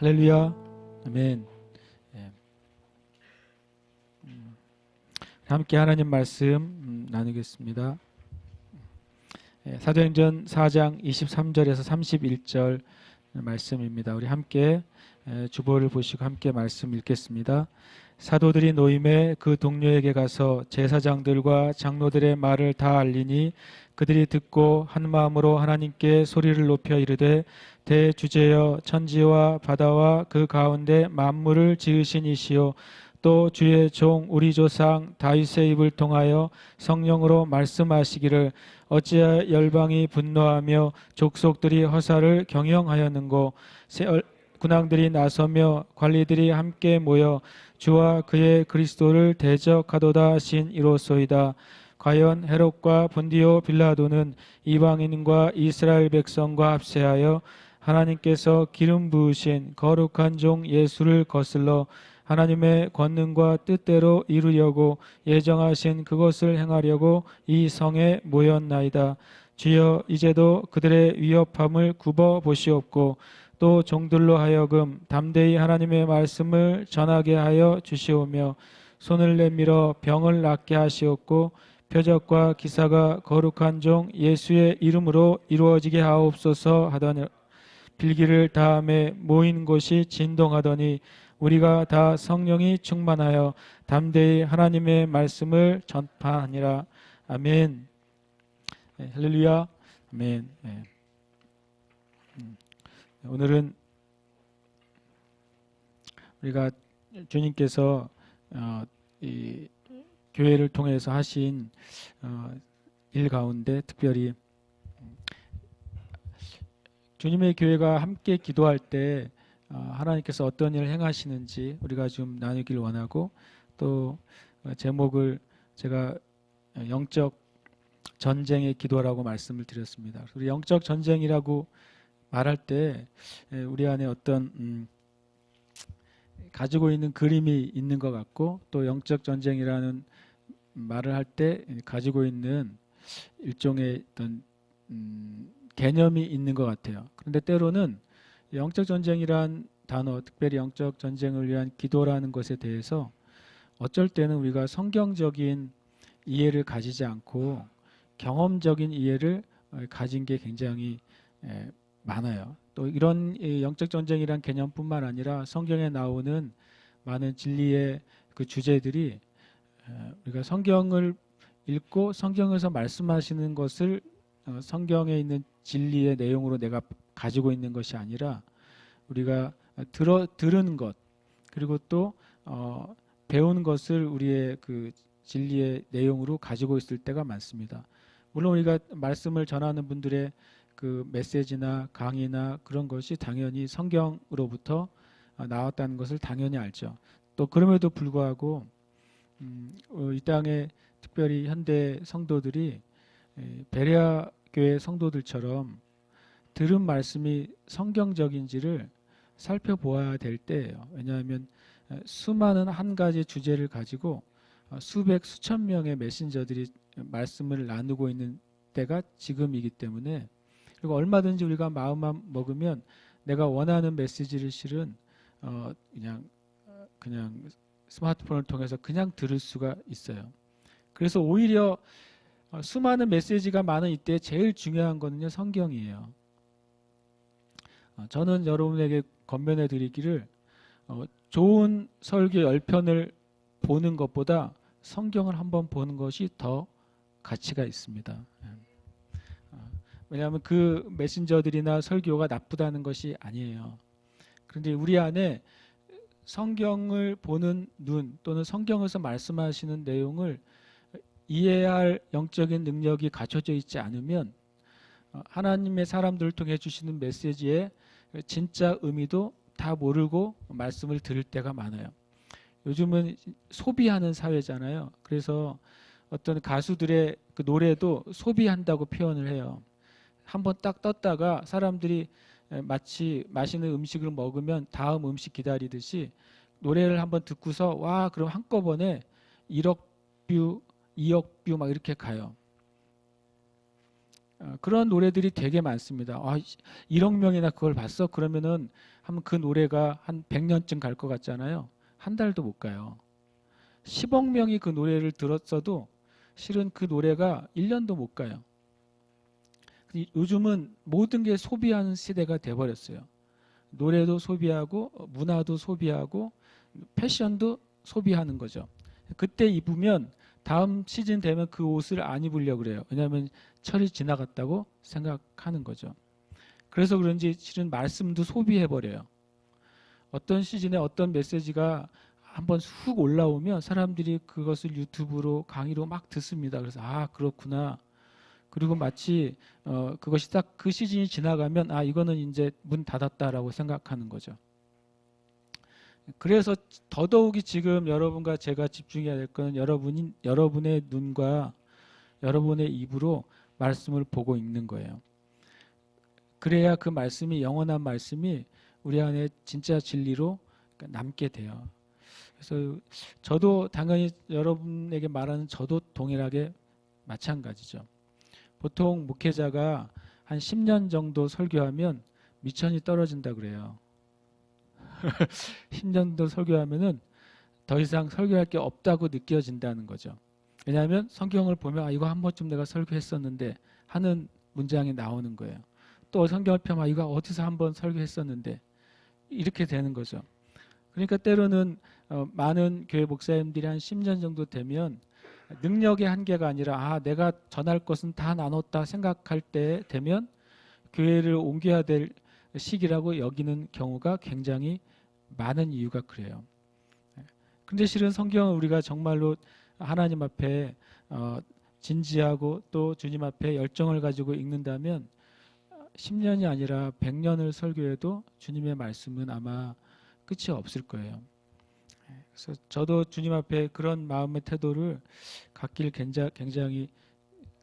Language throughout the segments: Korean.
할렐루야. 아멘. 예. 함께 하나님 말씀 나누겠습니다. 사도행전 4장 23절에서 31절 말씀입니다. 우리 함께 주보를 보시고 함께 말씀 읽겠습니다. 사도들이 노임에 그 동료에게 가서 제사장들과 장로들의 말을 다 알리니 그들이 듣고 한 마음으로 하나님께 소리를 높여 이르되 대주제여 천지와 바다와 그 가운데 만물을 지으신 이시요 또 주의 종 우리 조상 다윗의 입을 통하여 성령으로 말씀하시기를 어찌하여 열방이 분노하며 족속들이 허사를 경영하였는고 군왕들이 나서며 관리들이 함께 모여 주와 그의 그리스도를 대적하도다 하신 이로소이다. 과연 헤롯과 본디오 빌라도는 이방인과 이스라엘 백성과 합세하여 하나님께서 기름 부으신 거룩한 종 예수를 거슬러 하나님의 권능과 뜻대로 이루려고 예정하신 그것을 행하려고 이 성에 모였나이다. 주여 이제도 그들의 위협함을 굽어 보시옵고 또 종들로 하여금 담대히 하나님의 말씀을 전하게 하여 주시오며 손을 내밀어 병을 낫게 하시옵고 표적과 기사가 거룩한 종 예수의 이름으로 이루어지게 하옵소서 하더니 빌기를 다음에 모인 곳이 진동하더니 우리가 다 성령이 충만하여 담대히 하나님의 말씀을 전파하니라. 아멘. 할렐루야. 아멘. 오늘은 우리가 주님께서 이 교회를 통해서 하신 일 가운데 특별히 주님의 교회가 함께 기도할 때 하나님께서 어떤 일을 행하시는지 우리가 좀 나누기를 원하고 또 제목을 제가 영적 전쟁의 기도라고 말씀을 드렸습니다. 우리 영적 전쟁이라고 말할 때 우리 안에 어떤 가지고 있는 그림이 있는 것 같고 또 영적 전쟁이라는 말을 할 때 가지고 있는 일종의 어떤 개념이 있는 것 같아요. 그런데 때로는 영적 전쟁이란 단어, 특별히 영적 전쟁을 위한 기도라는 것에 대해서 어쩔 때는 우리가 성경적인 이해를 가지지 않고 경험적인 이해를 가진 게 굉장히 많아요. 또 이런 영적 전쟁이란 개념뿐만 아니라 성경에 나오는 많은 진리의 그 주제들이 우리가 성경을 읽고 성경에서 말씀하시는 것을 성경에 있는 진리의 내용으로 내가 가지고 있는 것이 아니라 우리가 들은 것 그리고 또 배운 것을 우리의 그 진리의 내용으로 가지고 있을 때가 많습니다. 물론 우리가 말씀을 전하는 분들의 그 메시지나 강의나 그런 것이 당연히 성경으로부터 나왔다는 것을 당연히 알죠. 또 그럼에도 불구하고 이 땅에 특별히 현대 성도들이 베레아 교회 성도들처럼 들은 말씀이 성경적인지를 살펴보아야 될 때예요. 왜냐하면 수많은 한 가지 주제를 가지고 수백 수천 명의 메신저들이 말씀을 나누고 있는 때가 지금이기 때문에 그리고 얼마든지 우리가 마음만 먹으면 내가 원하는 메시지를 실은 그냥 스마트폰을 통해서 그냥 들을 수가 있어요. 그래서 오히려 수많은 메시지가 많은 이때 제일 중요한 거는요 성경이에요. 저는 여러분에게 권면해 드리기를 좋은 설교 10편을 보는 것보다 성경을 한번 보는 것이 더 가치가 있습니다. 왜냐하면 그 메신저들이나 설교가 나쁘다는 것이 아니에요. 그런데 우리 안에 성경을 보는 눈 또는 성경에서 말씀하시는 내용을 이해할 영적인 능력이 갖춰져 있지 않으면 하나님의 사람들을 통해 주시는 메시지의 진짜 의미도 다 모르고 말씀을 들을 때가 많아요. 요즘은 소비하는 사회잖아요. 그래서 어떤 가수들의 그 노래도 소비한다고 표현을 해요. 한번 딱 떴다가 사람들이 마치 맛있는 음식을 먹으면 다음 음식 기다리듯이 노래를 한번 듣고서 와 그럼 한꺼번에 1억 뷰, 2억 뷰 막 이렇게 가요. 그런 노래들이 되게 많습니다. 1억 명이나 그걸 봤어? 그러면은 한번 그 노래가 한 100년쯤 갈 것 같잖아요. 한 달도 못 가요. 10억 명이 그 노래를 들었어도 실은 그 노래가 1년도 못 가요. 요즘은 모든 게 소비하는 시대가 돼버렸어요. 노래도 소비하고 문화도 소비하고 패션도 소비하는 거죠. 그때 입으면 다음 시즌 되면 그 옷을 안 입으려고 그래요. 왜냐하면 철이 지나갔다고 생각하는 거죠. 그래서 그런지 실은 말씀도 소비해버려요. 어떤 시즌에 어떤 메시지가 한번 훅 올라오면 사람들이 그것을 유튜브로 강의로 막 듣습니다. 그래서 그렇구나. 그리고 마치 그것이 딱 그 시즌이 지나가면 이거는 이제 문 닫았다라고 생각하는 거죠. 그래서 더더욱이 지금 여러분과 제가 집중해야 될 것은 여러분의 눈과 여러분의 입으로 말씀을 보고 읽는 거예요. 그래야 그 말씀이 영원한 말씀이 우리 안에 진짜 진리로 남게 돼요. 그래서 저도 당연히 여러분에게 말하는 저도 동일하게 마찬가지죠. 보통 목회자가 한 10년 정도 설교하면 미천이 떨어진다 그래요. 10년 정도 설교하면은 더 이상 설교할 게 없다고 느껴진다는 거죠. 왜냐하면 성경을 보면 이거 한 번쯤 내가 설교했었는데 하는 문장이 나오는 거예요. 또 성경을 펴면 이거 어디서 한번 설교했었는데 이렇게 되는 거죠. 그러니까 때로는 많은 교회 목사님들이 한 10년 정도 되면 능력의 한계가 아니라 내가 전할 것은 다 나눴다 생각할 때 되면 교회를 옮겨야 될 시기라고 여기는 경우가 굉장히 많은 이유가 그래요. 근데 실은 성경은 우리가 정말로 하나님 앞에 진지하고 또 주님 앞에 열정을 가지고 읽는다면 10년이 아니라 100년을 설교해도 주님의 말씀은 아마 끝이 없을 거예요. 그래서 저도 주님 앞에 그런 마음의 태도를 갖길 굉장히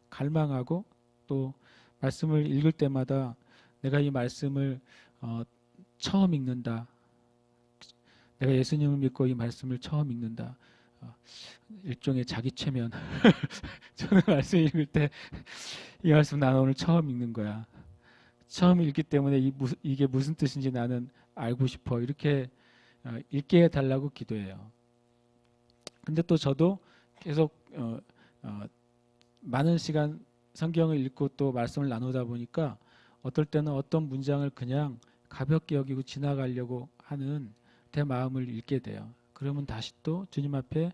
갈망하고 또 말씀을 읽을 때마다 내가 이 말씀을 처음 읽는다. 내가 예수님을 믿고 이 말씀을 처음 읽는다. 일종의 자기 최면. 저는 말씀 읽을 때 이 말씀 나는 오늘 처음 읽는 거야. 처음 읽기 때문에 이게 무슨 뜻인지 나는 알고 싶어. 이렇게 읽게 해달라고 기도해요. 근데 또 저도 계속 많은 시간 성경을 읽고 또 말씀을 나누다 보니까 어떨 때는 어떤 문장을 그냥 가볍게 여기고 지나가려고 하는 제 마음을 읽게 돼요. 그러면 다시 또 주님 앞에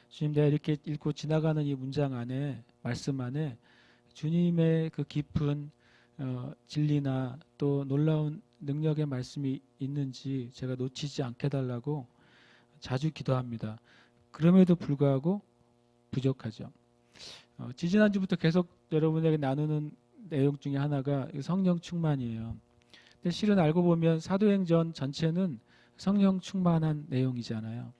주님 내가 이렇게 읽고 지나가는 이 문장 안에 말씀 안에 주님의 그 깊은 진리나 또 놀라운 능력의 말씀이 있는지 제가 놓치지 않게 달라고 자주 기도합니다. 그럼에도 불구하고 부족하죠. 지지난주부터 계속 여러분에게 나누는 내용 중에 하나가 성령 충만이에요. 근데 실은 알고 보면 사도행전 전체는 성령 충만한 내용이잖아요.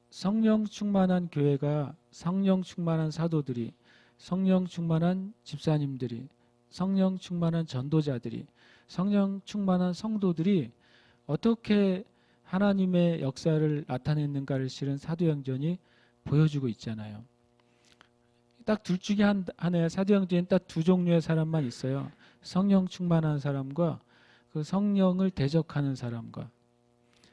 성령 충만한 교회가 성령 충만한 사도들이 성령 충만한 집사님들이 성령 충만한 전도자들이 성령 충만한 성도들이 어떻게 하나님의 역사를 나타냈는가를 실은 사도행전이 보여주고 있잖아요. 딱 둘 중에 하나의 사도행전엔 딱 두 종류의 사람만 있어요. 성령 충만한 사람과 그 성령을 대적하는 사람과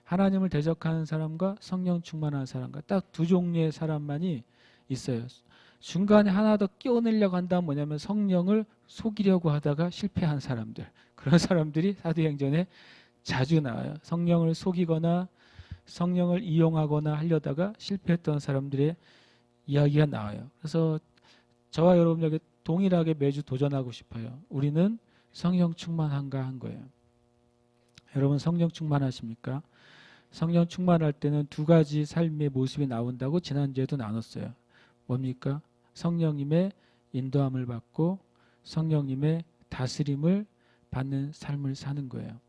하나님을 대적하는 사람과 성령 충만한 사람과 딱 두 종류의 사람만이 있어요. 중간에 하나 더 끼워내려고 한다면 뭐냐면 성령을 속이려고 하다가 실패한 사람들. 그런 사람들이 사도행전에 자주 나와요. 성령을 속이거나 성령을 이용하거나 하려다가 실패했던 사람들의 이야기가 나와요. 그래서 저와 여러분에게 동일하게 매주 도전하고 싶어요. 우리는 성령 충만한가 한 거예요. 여러분 성령 충만하십니까? 성령 충만할 때는 두 가지 삶의 모습이 나온다고 지난주에도 나눴어요. 뭡니까? 성령님의 인도함을 받고 성령님의 다스림을 받는 삶을 사는 거예요.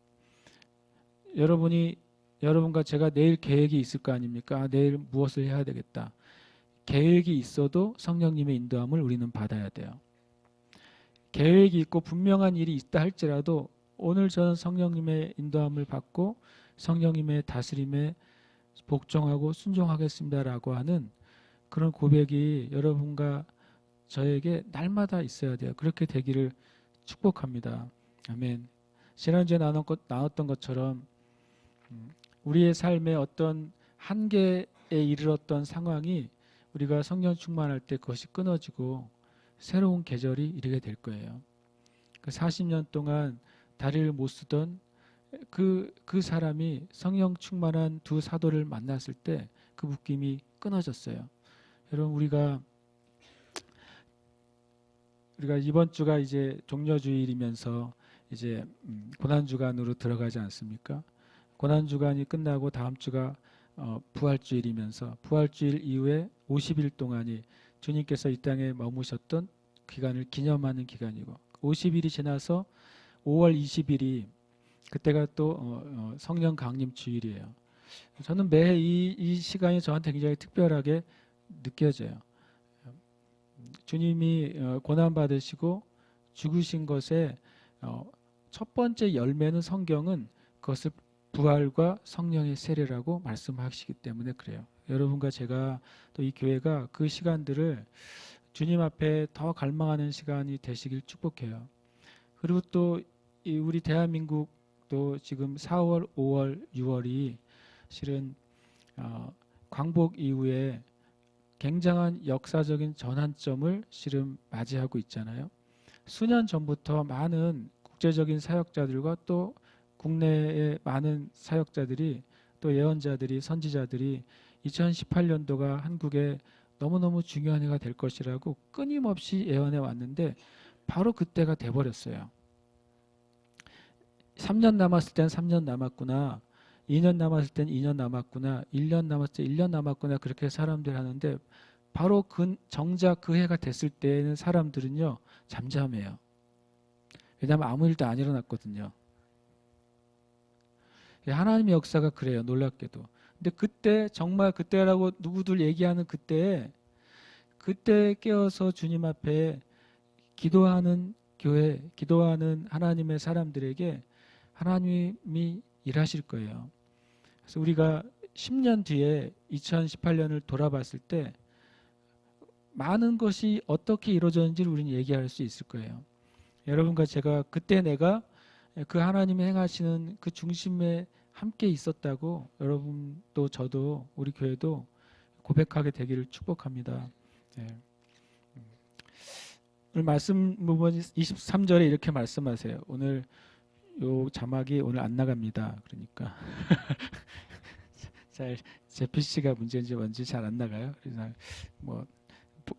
여러분과 제가 내일 계획이 있을 거 아닙니까? 내일 무엇을 해야 되겠다. 계획이 있어도 성령님의 인도함을 우리는 받아야 돼요. 계획이 있고 분명한 일이 있다 할지라도 오늘 저는 성령님의 인도함을 받고 성령님의 다스림에 복종하고 순종하겠습니다라고 하는 그런 고백이 여러분과 저에게 날마다 있어야 돼요. 그렇게 되기를 축복합니다. 아멘. 지난주에 나눴던 것처럼 우리의 삶의 어떤 한계에 이르렀던 상황이 우리가 성령 충만할 때 그것이 끊어지고 새로운 계절이 이르게 될 거예요. 그 40년 동안 다리를 못 쓰던 그 사람이 성령 충만한 두 사도를 만났을 때 그 묶임이 끊어졌어요. 여러분 우리가 이번 주가 이제 종려주일이면서 이제 고난주간으로 들어가지 않습니까? 고난주간이 끝나고 다음 주가 부활주일이면서 부활주일 이후에 50일 동안이 주님께서 이 땅에 머무셨던 기간을 기념하는 기간이고 50일이 지나서 5월 20일이 그때가 또 성령 강림 주일이에요. 저는 매해 이 시간이 저한테 굉장히 특별하게 느껴져요. 주님이 고난 받으시고 죽으신 것의 첫 번째 열매는 성경은 그것을 부활과 성령의 세례라고 말씀하시기 때문에 그래요. 여러분과 제가 또 이 교회가 그 시간들을 주님 앞에 더 갈망하는 시간이 되시길 축복해요. 그리고 또 우리 대한민국도 지금 4월, 5월, 6월이 실은 광복 이후에 굉장한 역사적인 전환점을 실은 맞이하고 있잖아요. 수년 전부터 많은 국제적인 사역자들과 또 국내의 많은 사역자들이 또 예언자들이 선지자들이 2018년도가 한국에 너무너무 중요한 해가 될 것이라고 끊임없이 예언해 왔는데 바로 그때가 돼버렸어요. 3년 남았을 땐 3년 남았구나. 2년 남았을 땐 2년 남았구나. 1년 남았을 때 1년 남았구나. 그렇게 사람들이 하는데 바로 정작 그 해가 됐을 때는 사람들은요. 잠잠해요. 왜냐하면 아무 일도 안 일어났거든요. 하나님의 역사가 그래요. 놀랍게도. 근데 그때 정말 그때라고 누구들 얘기하는 그때 깨어서 주님 앞에 기도하는 교회, 기도하는 하나님의 사람들에게 하나님이 일하실 거예요. 그래서 우리가 10년 뒤에 2018년을 돌아봤을 때 많은 것이 어떻게 이루어졌는지를 우리는 얘기할 수 있을 거예요. 여러분과 제가 그때 내가 그 하나님이 행하시는 그 중심에 함께 있었다고 여러분도 저도 우리 교회도 고백하게 되기를 축복합니다. 네. 오늘 말씀 부분 23절에 이렇게 말씀하세요. 오늘 요 자막이 오늘 안 나갑니다. 그러니까 제 PC가 문제인지 뭔지 잘 안 나가요. 그래서 뭐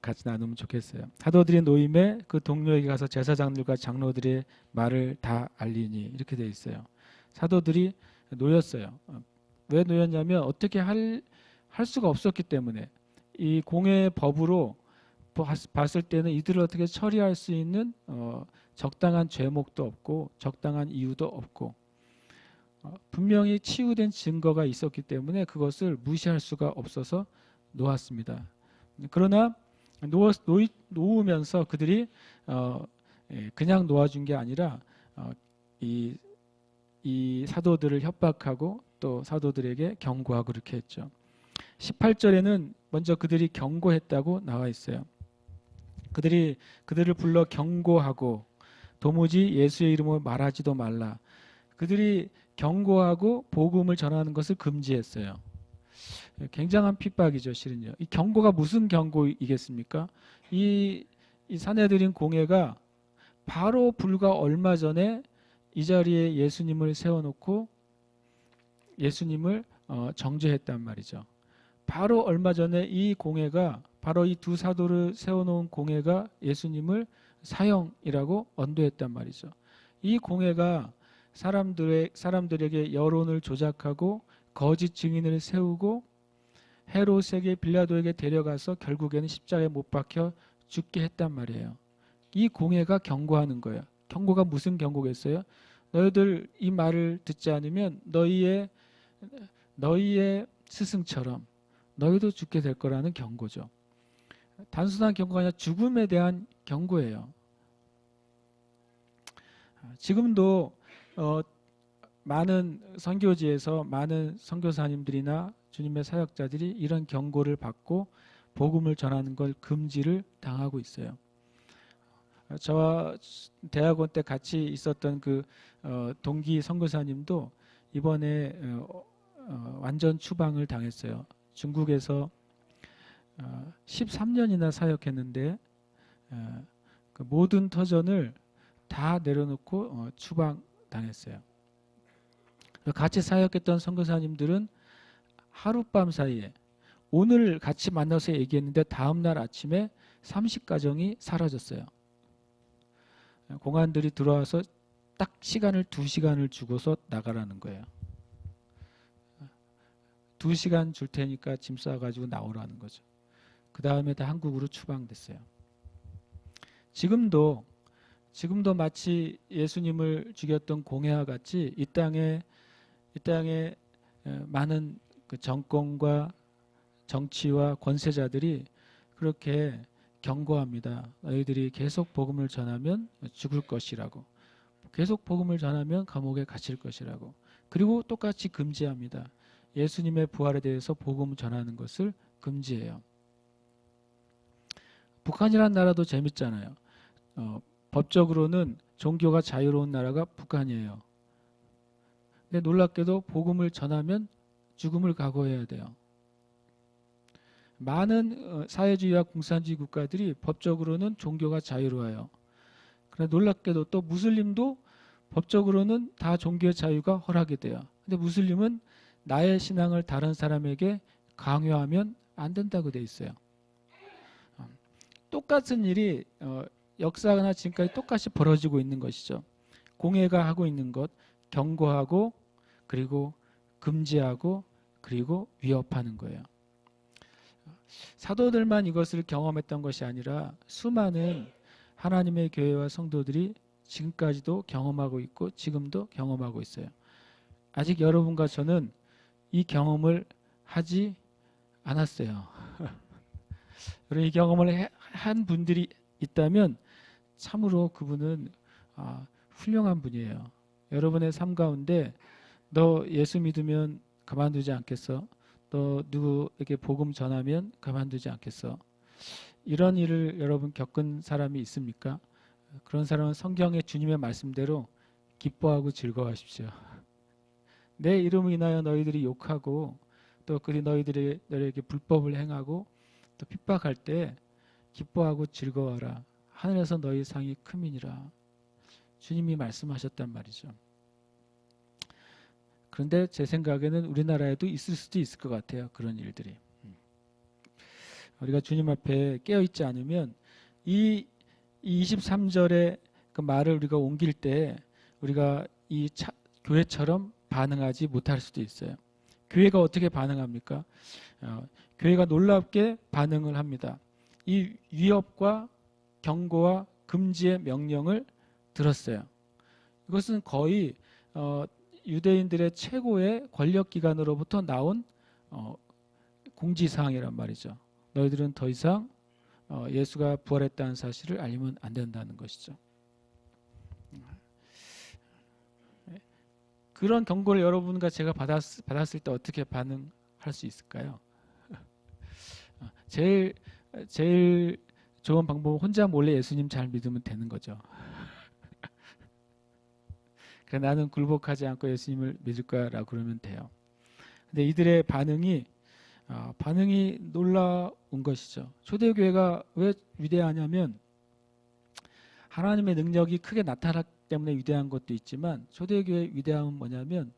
같이 나누면 좋겠어요. 사도들의 노임에 그 동료에게 가서 제사장들과 장로들의 말을 다 알리니 이렇게 돼 있어요. 사도들이 놓였어요. 왜 놓였냐면 어떻게 할 수가 없었기 때문에 이 공회의 법으로 봤을 때는 이들을 어떻게 처리할 수 있는 적당한 죄목도 없고 적당한 이유도 없고 분명히 치유된 증거가 있었기 때문에 그것을 무시할 수가 없어서 놓았습니다. 그러나 놓으면서 그들이 그냥 놓아준 게 아니라 이 사도들을 협박하고 또 사도들에게 경고하고 그렇게 했죠. 18절에는 먼저 그들이 경고했다고 나와 있어요. 그들을 불러 경고하고 도무지 예수의 이름으로 말하지도 말라. 그들이 경고하고 복음을 전하는 것을 금지했어요. 굉장한 핍박이죠, 실은요. 이 경고가 무슨 경고이겠습니까? 이 사내들인 공회가 바로 불과 얼마 전에 이 자리에 예수님을 세워놓고 예수님을 정죄했단 말이죠. 바로 얼마 전에 이 공회가 바로 이 두 사도를 세워놓은 공회가 예수님을 사형이라고 언도했단 말이죠. 이 공회가 사람들에게 여론을 조작하고 거짓 증인을 세우고 헤롯에게 빌라도에게 데려가서 결국에는 십자가에 못 박혀 죽게 했단 말이에요. 이 공회가 경고하는 거예요. 경고가 무슨 경고겠어요? 너희들 이 말을 듣지 않으면 너희의 스승처럼 너희도 죽게 될 거라는 경고죠. 단순한 경고가 아니라 죽음에 대한 경고예요. 지금도 많은 선교지에서 많은 선교사님들이나 주님의 사역자들이 이런 경고를 받고 복음을 전하는 걸 금지를 당하고 있어요. 저와 대학원 때 같이 있었던 그 동기 선교사님도 이번에 완전 추방을 당했어요. 중국에서 13년이나 사역했는데 그 모든 터전을 다 내려놓고 추방 당했어요. 같이 사역했던 선교사님들은 하룻밤 사이에 오늘 같이 만나서 얘기했는데 다음날 아침에 30가정이 사라졌어요. 공안들이 들어와서 딱 시간을 2시간을 주고서 나가라는 거예요. 2시간 줄 테니까 짐 싸가지고 나오라는 거죠. 그 다음에 다 한국으로 추방됐어요. 지금도 마치 예수님을 죽였던 공회와 같이 이 땅에 많은 그 정권과 정치와 권세자들이 그렇게 경고합니다. 너희들이 계속 복음을 전하면 죽을 것이라고, 계속 복음을 전하면 감옥에 갇힐 것이라고, 그리고 똑같이 금지합니다. 예수님의 부활에 대해서 복음 전하는 것을 금지해요. 북한이라는 나라도 재밌잖아요. 법적으로는 종교가 자유로운 나라가 북한이에요. 근데 놀랍게도 복음을 전하면 죽음을 각오해야 돼요. 많은 사회주의와 공산주의 국가들이 법적으로는 종교가 자유로워요. 그러나 놀랍게도 또 무슬림도 법적으로는 다 종교의 자유가 허락이 돼요. 근데 무슬림은 나의 신앙을 다른 사람에게 강요하면 안 된다고 돼 있어요. 똑같은 일이 역사나 지금까지 똑같이 벌어지고 있는 것이죠. 공회가 하고 있는 것, 경고하고 그리고 금지하고 그리고 위협하는 거예요. 사도들만 이것을 경험했던 것이 아니라 수많은 하나님의 교회와 성도들이 지금까지도 경험하고 있고 지금도 경험하고 있어요. 아직 여러분과 저는 이 경험을 하지 않았어요. 이 경험을 한 분들이 있다면 참으로 그분은 훌륭한 분이에요. 여러분의 삶 가운데 너 예수 믿으면 가만두지 않겠어? 너 누구에게 복음 전하면 가만두지 않겠어? 이런 일을 여러분 겪은 사람이 있습니까? 그런 사람은 성경의 주님의 말씀대로 기뻐하고 즐거워하십시오. 내 이름을 인하여 너희들이 욕하고 또 그리 너희에게 불법을 행하고 또 핍박할 때 기뻐하고 즐거워하라. 하늘에서 너희 상이 크미니라. 주님이 말씀하셨단 말이죠. 그런데 제 생각에는 우리나라에도 있을 수도 있을 것 같아요. 그런 일들이. 우리가 주님 앞에 깨어있지 않으면 이 23절의 그 말을 우리가 옮길 때 우리가 교회처럼 반응하지 못할 수도 있어요. 교회가 어떻게 반응합니까? 교회가 놀랍게 반응을 합니다. 이 위협과 경고와 금지의 명령을 들었어요. 이것은 거의 유대인들의 최고의 권력기관으로부터 나온 공지사항이란 말이죠. 너희들은 더 이상 예수가 부활했다는 사실을 알리면 안 된다는 것이죠. 그런 경고를 여러분과 제가 받았을 때 어떻게 반응할 수 있을까요? 제일 좋은 방법은 혼자 몰래 예수님 잘 믿으면 되는 거죠. 그래, 나는 굴복하지 않고 예수님을 믿을 거야라고 그러면 돼요. 근데 이들의 반응이 놀라운 것이죠. 초대교회가 왜 위대하냐면 하나님의 능력이 크게 나타났기 때문에 위대한 것도 있지만 초대교회의 위대함은 뭐냐면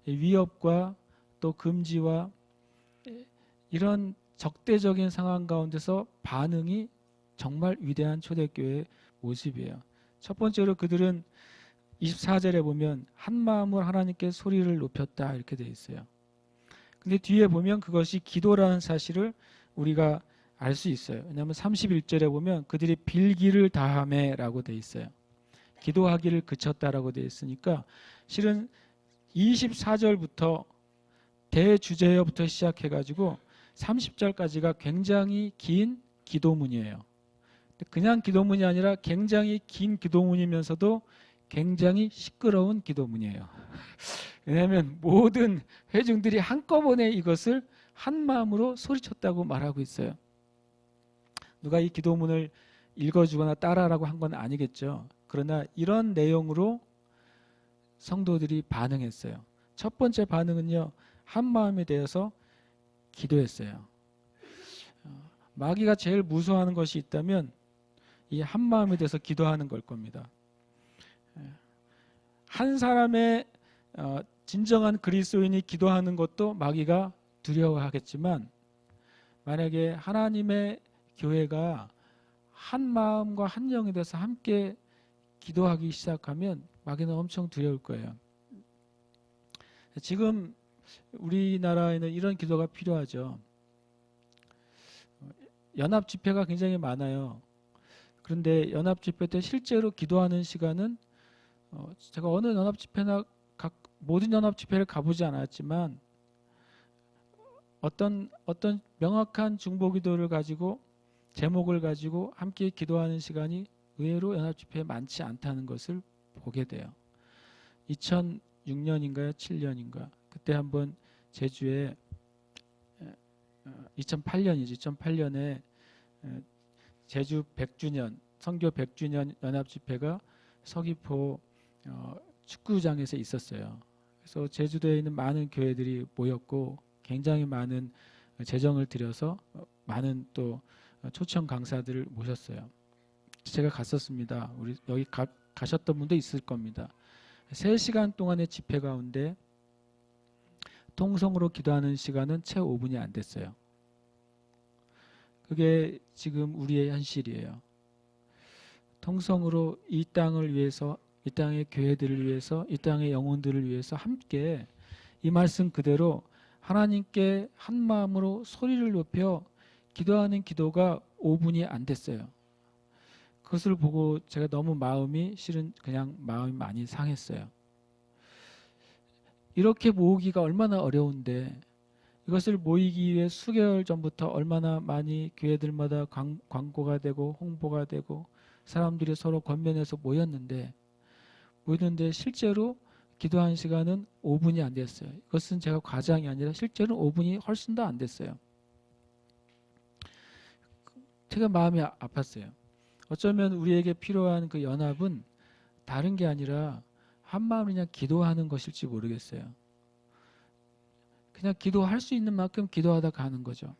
위협과 또 금지와 이런 적대적인 상황 가운데서 반응이 정말 위대한 초대교회의 모습이에요. 첫 번째로 그들은 24절에 보면 한 마음으로 하나님께 소리를 높였다 이렇게 되어 있어요. 근데 뒤에 보면 그것이 기도라는 사실을 우리가 알 수 있어요. 왜냐하면 31절에 보면 그들이 빌기를 다하매라고 되어 있어요. 기도하기를 그쳤다라고 되어 있으니까 실은 24절부터 대주제어부터 시작해가지고 30절까지가 굉장히 긴 기도문이에요. 그냥 기도문이 아니라 굉장히 긴 기도문이면서도 굉장히 시끄러운 기도문이에요. 왜냐하면 모든 회중들이 한꺼번에 이것을 한 마음으로 소리쳤다고 말하고 있어요. 누가 이 기도문을 읽어주거나 따라라고 한 건 아니겠죠. 그러나 이런 내용으로 성도들이 반응했어요. 첫 번째 반응은요, 한 마음이 되어서 기도했어요. 마귀가 제일 무서워하는 것이 있다면 이 한 마음이 돼서 기도하는 걸 겁니다. 한 사람의 진정한 그리스도인이 기도하는 것도 마귀가 두려워하겠지만, 만약에 하나님의 교회가 한 마음과 한 영이 돼서 함께 기도하기 시작하면 마귀는 엄청 두려울 거예요. 지금 우리나라에는 이런 기도가 필요하죠. 연합 집회가 굉장히 많아요. 그런데 연합 집회 때 실제로 기도하는 시간은 제가 어느 연합 집회나 모든 연합 집회를 가보지 않았지만 어떤 명확한 중보기도를 가지고 제목을 가지고 함께 기도하는 시간이 의외로 연합 집회에 많지 않다는 것을 보게 돼요. 2006년인가요? 7년인가? 그때 한번 제주에 2008년이지. 2008년에 제주 100주년 선교 100주년 연합 집회가 서귀포 축구장에서 있었어요. 그래서 제주도에 있는 많은 교회들이 모였고 굉장히 많은 재정을 들여서 많은 또 초청 강사들을 모셨어요. 제가 갔었습니다. 우리 여기 가셨던 분도 있을 겁니다. 3시간 동안의 집회 가운데 통성으로 기도하는 시간은 채 5분이 안 됐어요. 그게 지금 우리의 현실이에요. 통성으로 이 땅을 위해서, 이 땅의 교회들을 위해서, 이 땅의 영혼들을 위해서 함께 이 말씀 그대로 하나님께 한 마음으로 소리를 높여 기도하는 기도가 5분이 안 됐어요. 그것을 보고 제가 너무 마음이 실은 그냥 마음이 많이 상했어요. 이렇게 모으기가 얼마나 어려운데 이것을 모이기 위해 수개월 전부터 얼마나 많이 교회들마다 광고가 되고 홍보가 되고 사람들이 서로 권면해서 모였는데 실제로 기도한 시간은 5분이 안 됐어요. 이것은 제가 과장이 아니라 실제로 5분이 훨씬 더 안 됐어요. 제가 마음이 아팠어요. 어쩌면 우리에게 필요한 그 연합은 다른 게 아니라 한 마음으로 그냥 기도하는 것일지 모르겠어요. 그냥 기도할 수 있는 만큼 기도하다 가는 거죠.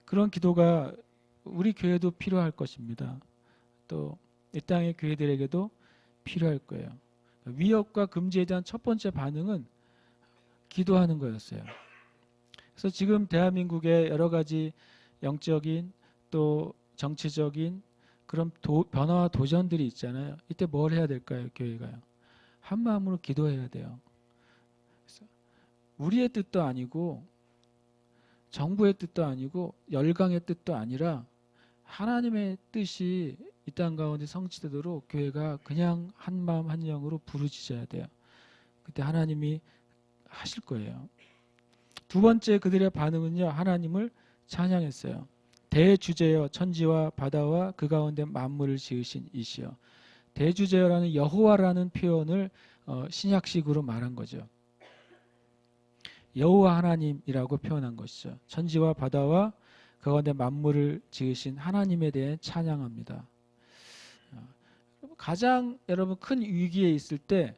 그런 기도가 우리 교회도 필요할 것입니다. 또 이 땅의 교회들에게도 필요할 거예요. 위협과 금지에 대한 첫 번째 반응은 기도하는 거였어요. 그래서 지금 대한민국의 여러 가지 영적인 또 정치적인 그런 변화와 도전들이 있잖아요. 이때 뭘 해야 될까요? 교회가요. 한 마음으로 기도해야 돼요. 그래서 우리의 뜻도 아니고 정부의 뜻도 아니고 열강의 뜻도 아니라 하나님의 뜻이 이 땅 가운데 성취되도록 교회가 그냥 한 마음 한 영으로 부르짖어야 돼요. 그때 하나님이 하실 거예요. 두 번째 그들의 반응은요, 하나님을 찬양했어요. 대주제여 천지와 바다와 그 가운데 만물을 지으신 이시여. 대주제여라는 여호와라는 표현을 신약식으로 말한 거죠. 여호와 하나님이라고 표현한 것이죠. 천지와 바다와 그 가운데 만물을 지으신 하나님에 대해 찬양합니다. 가장 여러분 큰 위기에 있을 때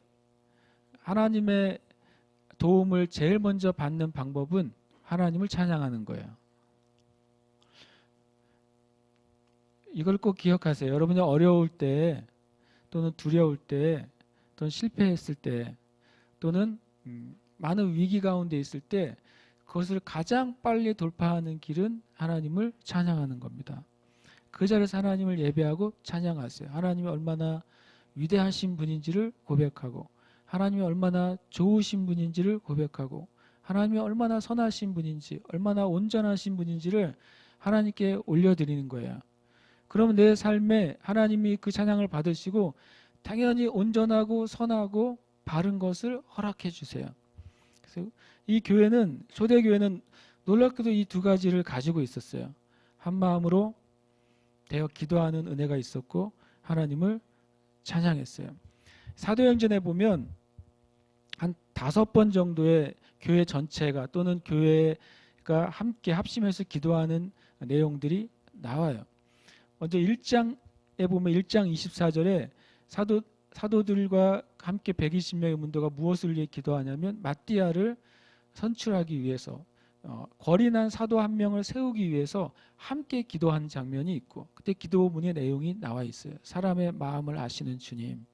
하나님의 도움을 제일 먼저 받는 방법은 하나님을 찬양하는 거예요. 이걸 꼭 기억하세요. 여러분이 어려울 때 또는 두려울 때 또는 실패했을 때 또는 많은 위기 가운데 있을 때 그것을 가장 빨리 돌파하는 길은 하나님을 찬양하는 겁니다. 그 자리에서 하나님을 예배하고 찬양하세요. 하나님이 얼마나 위대하신 분인지를 고백하고 하나님이 얼마나 좋으신 분인지를 고백하고 하나님이 얼마나 선하신 분인지 얼마나 온전하신 분인지를 하나님께 올려드리는 거예요. 그러면 내 삶에 하나님이 그 찬양을 받으시고 당연히 온전하고 선하고 바른 것을 허락해 주세요. 그래서 이 교회는 초대교회는 놀랍게도 이 두 가지를 가지고 있었어요. 한 마음으로 되어 기도하는 은혜가 있었고 하나님을 찬양했어요. 사도행전에 보면 한 5번 정도의 교회 전체가 또는 교회가 함께 합심해서 기도하는 내용들이 나와요. 먼저 1장에 보면 1장 24절에 사도들과 함께 120명의 문도가 무엇을 위해 기도하냐면 마띠아를 선출하기 위해서 거리 난 사도 한 명을 세우기 위해서 함께 기도하는 장면이 있고, 그때 기도문의 내용이 나와 있어요. 사람의 마음을 아시는 주님.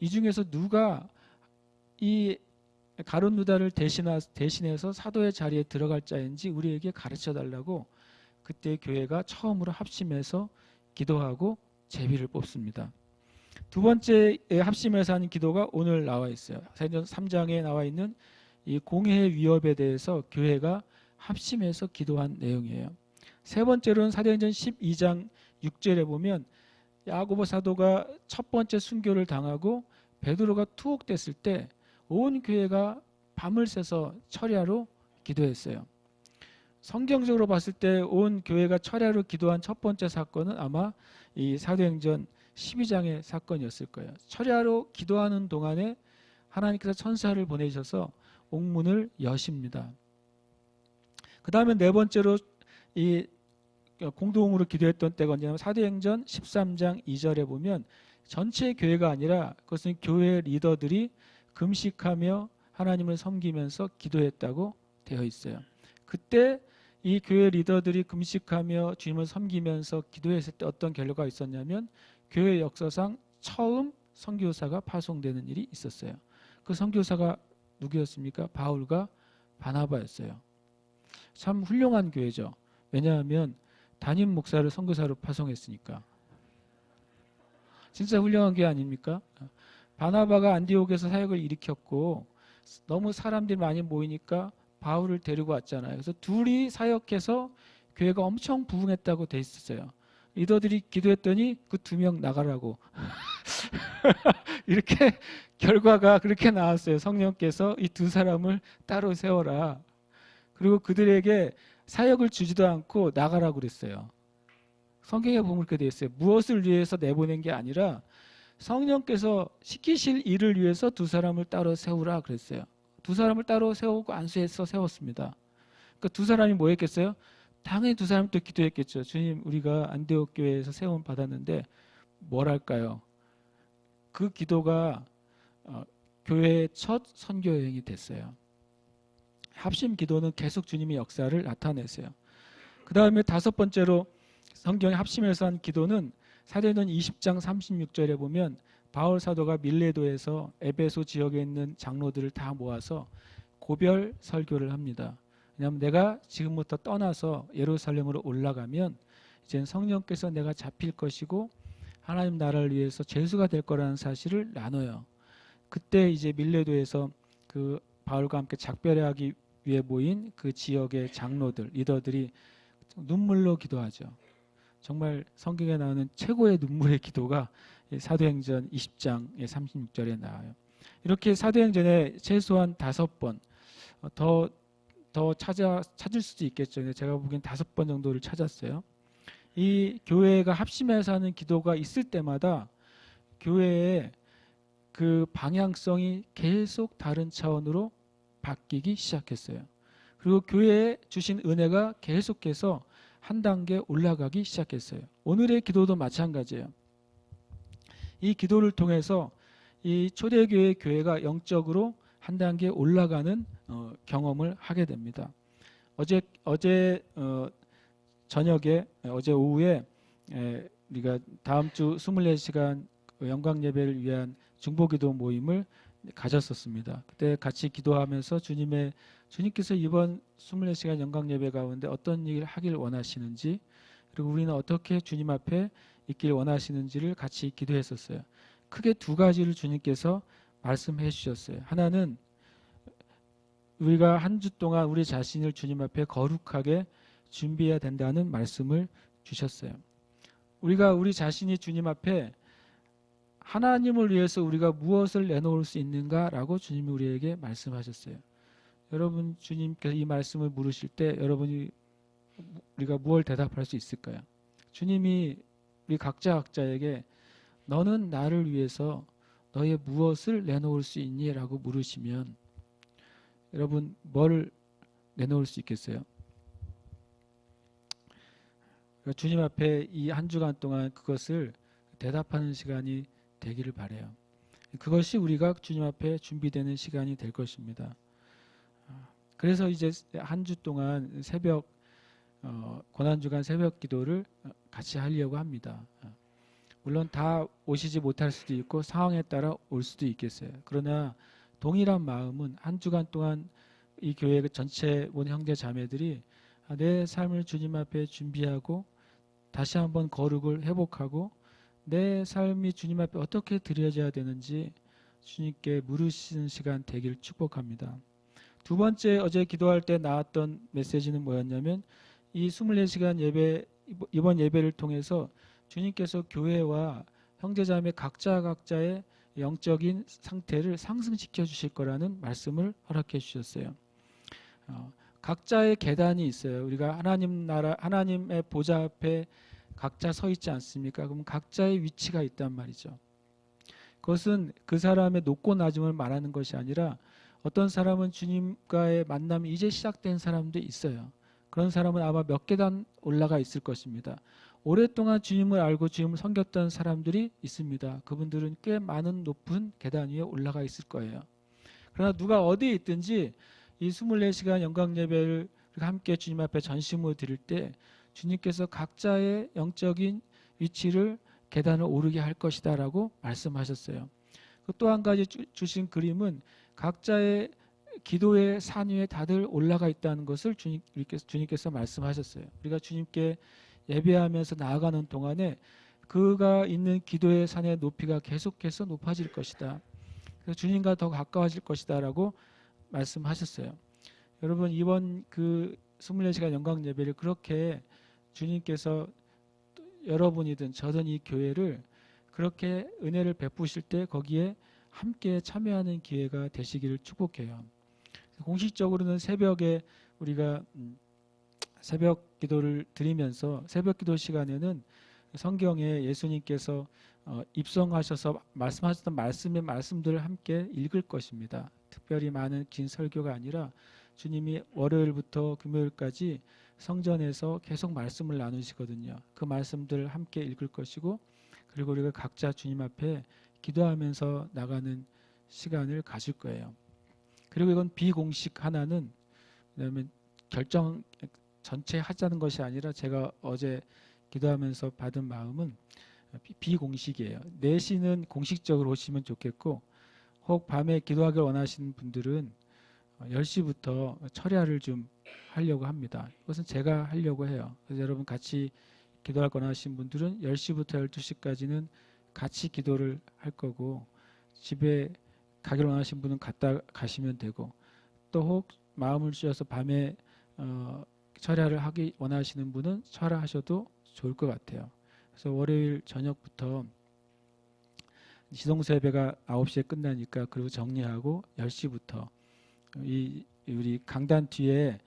이 중에서 누가 이 가룟 유다를 대신해서 사도의 자리에 들어갈 자인지 우리에게 가르쳐 달라고 그때 교회가 처음으로 합심해서 기도하고 제비를 뽑습니다. 두 번째 합심해서 하는 기도가 오늘 나와 있어요. 사도행전 3장에 나와 있는 이 공회 위협에 대해서 교회가 합심해서 기도한 내용이에요. 세 번째로는 사도행전 12장 6절에 보면 야고보 사도가 첫 번째 순교를 당하고 베드로가 투옥됐을 때 온 교회가 밤을 새서 철야로 기도했어요. 성경적으로 봤을 때 온 교회가 철야로 기도한 첫 번째 사건은 아마 이 사도행전 12장의 사건이었을 거예요. 철야로 기도하는 동안에 하나님께서 천사를 보내셔서 옥문을 여십니다. 그 다음에 네 번째로 이 공동으로 기도했던 때가 언제냐면 사도행전 13장 2절에 보면 전체 교회가 아니라 그것은 교회 리더들이 금식하며 하나님을 섬기면서 기도했다고 되어 있어요. 그때 이 교회 리더들이 금식하며 주님을 섬기면서 기도했을 때 어떤 결과가 있었냐면 교회 역사상 처음 선교사가 파송되는 일이 있었어요. 그 선교사가 누구였습니까? 바울과 바나바였어요. 참 훌륭한 교회죠. 왜냐하면 담임 목사를 선교사로 파송했으니까. 진짜 훌륭한 교회 아닙니까? 바나바가 안디옥에서 사역을 일으켰고 너무 사람들이 많이 모이니까 바울을 데리고 왔잖아요. 그래서 둘이 사역해서 교회가 엄청 부흥했다고 돼 있었어요. 리더들이 기도했더니 그 2명 나가라고. 이렇게 결과가 그렇게 나왔어요. 성령께서 이 2사람을 따로 세워라. 그리고 그들에게 사역을 주지도 않고 나가라고 그랬어요. 성경에 보면 그렇게 되어 있어요. 무엇을 위해서 내보낸 게 아니라 성령께서 시키실 일을 위해서 2사람을 따로 세우라 그랬어요. 2사람을 따로 세우고 안수해서 세웠습니다. 그러니까 2사람이 뭐 했겠어요? 당연히 2사람이 또 기도했겠죠. 주님, 우리가 안디옥 교회에서 세움 받았는데 뭘 할까요? 그 기도가 교회의 첫 선교 여행이 됐어요. 합심 기도는 계속 주님의 역사를 나타냈어요. 그 다음에 5번째로 성경에 합심해서 한 기도는 사도행전 20장 36절에 보면 바울 사도가 밀레도에서 에베소 지역에 있는 장로들을 다 모아서 고별 설교를 합니다. 왜냐하면 내가 지금부터 떠나서 예루살렘으로 올라가면 이제 성령께서 내가 잡힐 것이고 하나님 나라를 위해서 죄수가 될 거라는 사실을 나눠요. 그때 이제 밀레도에서 그 바울과 함께 작별하기 위해 모인 그 지역의 장로들, 리더들이 눈물로 기도하죠. 정말 성경에 나오는 최고의 눈물의 기도가 사도행전 20장의 36절에 나와요. 이렇게 사도행전에 최소한 5번 더 찾을 수도 있겠죠. 제가 보기엔 5번 정도를 찾았어요. 이 교회가 합심해서 하는 기도가 있을 때마다 교회의 그 방향성이 계속 다른 차원으로 바뀌기 시작했어요. 그리고 교회에 주신 은혜가 계속해서 한 단계 올라가기 시작했어요. 오늘의 기도도 마찬가지예요. 이 기도를 통해서 이 초대교회 교회가 영적으로 한 단계 올라가는 경험을 하게 됩니다. 어제 저녁에 어제 오후에 우리가 다음 주 24시간 영광 예배를 위한 중보기도 모임을 가졌었습니다. 그때 같이 기도하면서 주님께서 이번 24시간 영광 예배 가운데 어떤 일을 하길 원하시는지, 그리고 우리는 어떻게 주님 앞에 있길 원하시는지를 같이 기도했었어요. 크게 2가지를 주님께서 말씀해 주셨어요. 하나는 우리가 한 주 동안 우리 자신을 주님 앞에 거룩하게 준비해야 된다는 말씀을 주셨어요. 우리가 우리 자신이 주님 앞에 하나님을 위해서 우리가 무엇을 내놓을 수 있는가라고 주님이 우리에게 말씀하셨어요. 여러분, 주님께서 이 말씀을 물으실 때 여러분이 우리가 무엇을 대답할 수 있을까요? 주님이 우리 각자에게 너는 나를 위해서 너의 무엇을 내놓을 수 있니? 라고 물으시면 여러분 뭘 내놓을 수 있겠어요? 그러니까 주님 앞에 이 한 주간 동안 그것을 대답하는 시간이 되기를 바라요. 그것이 우리가 주님 앞에 준비되는 시간이 될 것입니다. 그래서 이제 한 주 동안 새벽 고난주간 새벽 기도를 같이 하려고 합니다. 물론 다 오시지 못할 수도 있고 상황에 따라 올 수도 있겠어요. 그러나 동일한 마음은 한 주간 동안 이 교회 전체 온 형제 자매들이 내 삶을 주님 앞에 준비하고 다시 한번 거룩을 회복하고 내 삶이 주님 앞에 어떻게 드려져야 되는지 주님께 물으시는 시간 되기를 축복합니다. 두 번째, 어제 기도할 때 나왔던 메시지는 뭐였냐면 이 24시간 예배, 이번 예배를 통해서 주님께서 교회와 형제자매 각자의 영적인 상태를 상승시켜 주실 거라는 말씀을 허락해 주셨어요. 각자의 계단이 있어요. 우리가 하나님 나라, 하나님의 보좌 앞에 각자 서 있지 않습니까? 그럼 각자의 위치가 있단 말이죠. 그것은 그 사람의 높고 낮음을 말하는 것이 아니라 어떤 사람은 주님과의 만남이 이제 시작된 사람도 있어요. 그런 사람은 아마 몇 계단 올라가 있을 것입니다. 오랫동안 주님을 알고 주님을 섬겼던 사람들이 있습니다. 그분들은 꽤 많은 높은 계단 위에 올라가 있을 거예요. 그러나 누가 어디에 있든지 이 24시간 영광 예배를 함께 주님 앞에 전심으로 드릴 때 주님께서 각자의 영적인 위치를 계단을 오르게 할 것이다 라고 말씀하셨어요. 또 한 가지 주신 그림은 각자의 기도의 산 위에 다들 올라가 있다는 것을 주님께서 말씀하셨어요. 우리가 주님께 예배하면서 나아가는 동안에 그가 있는 기도의 산의 높이가 계속해서 높아질 것이다. 그래서 주님과 더 가까워질 것이다 라고 말씀하셨어요. 여러분, 이번 그 24시간 영광 예배를 그렇게 주님께서 여러분이든 저든 이 교회를 그렇게 은혜를 베푸실 때 거기에 함께 참여하는 기회가 되시기를 축복해요. 공식적으로는 새벽에 우리가 새벽 기도를 드리면서 새벽 기도 시간에는 성경에 예수님께서 입성하셔서 말씀하셨던 말씀들을 함께 읽을 것입니다. 특별히 많은 긴 설교가 아니라 주님이 월요일부터 금요일까지 성전에서 계속 말씀을 나누시거든요. 그 말씀들을 함께 읽을 것이고, 그리고 우리가 각자 주님 앞에 기도하면서 나가는 시간을 가질 거예요. 그리고 이건 비공식 하나는, 왜냐하면 결정 전체 하자는 것이 아니라 제가 어제 기도하면서 받은 마음은 비공식이에요. 4시는 공식적으로 오시면 좋겠고, 혹 밤에 기도하길 원하시는 분들은 10시부터 철야를 좀 하려고 합니다. 이것은 제가 하려고 해요. 그래서 여러분 같이 기도할 원하시는 분들은 10시부터 12시까지는 같이 기도를 할 거고, 집에 가길 원하시는 분은 갔다 가시면 되고, 또 혹 마음을 주셔서 밤에 철야를 하기 원하시는 분은 철야하셔도 좋을 것 같아요. 그래서 월요일 저녁부터 지성소 예배가 9시에 끝나니까 그리고 정리하고 10시부터 우리 강단 뒤에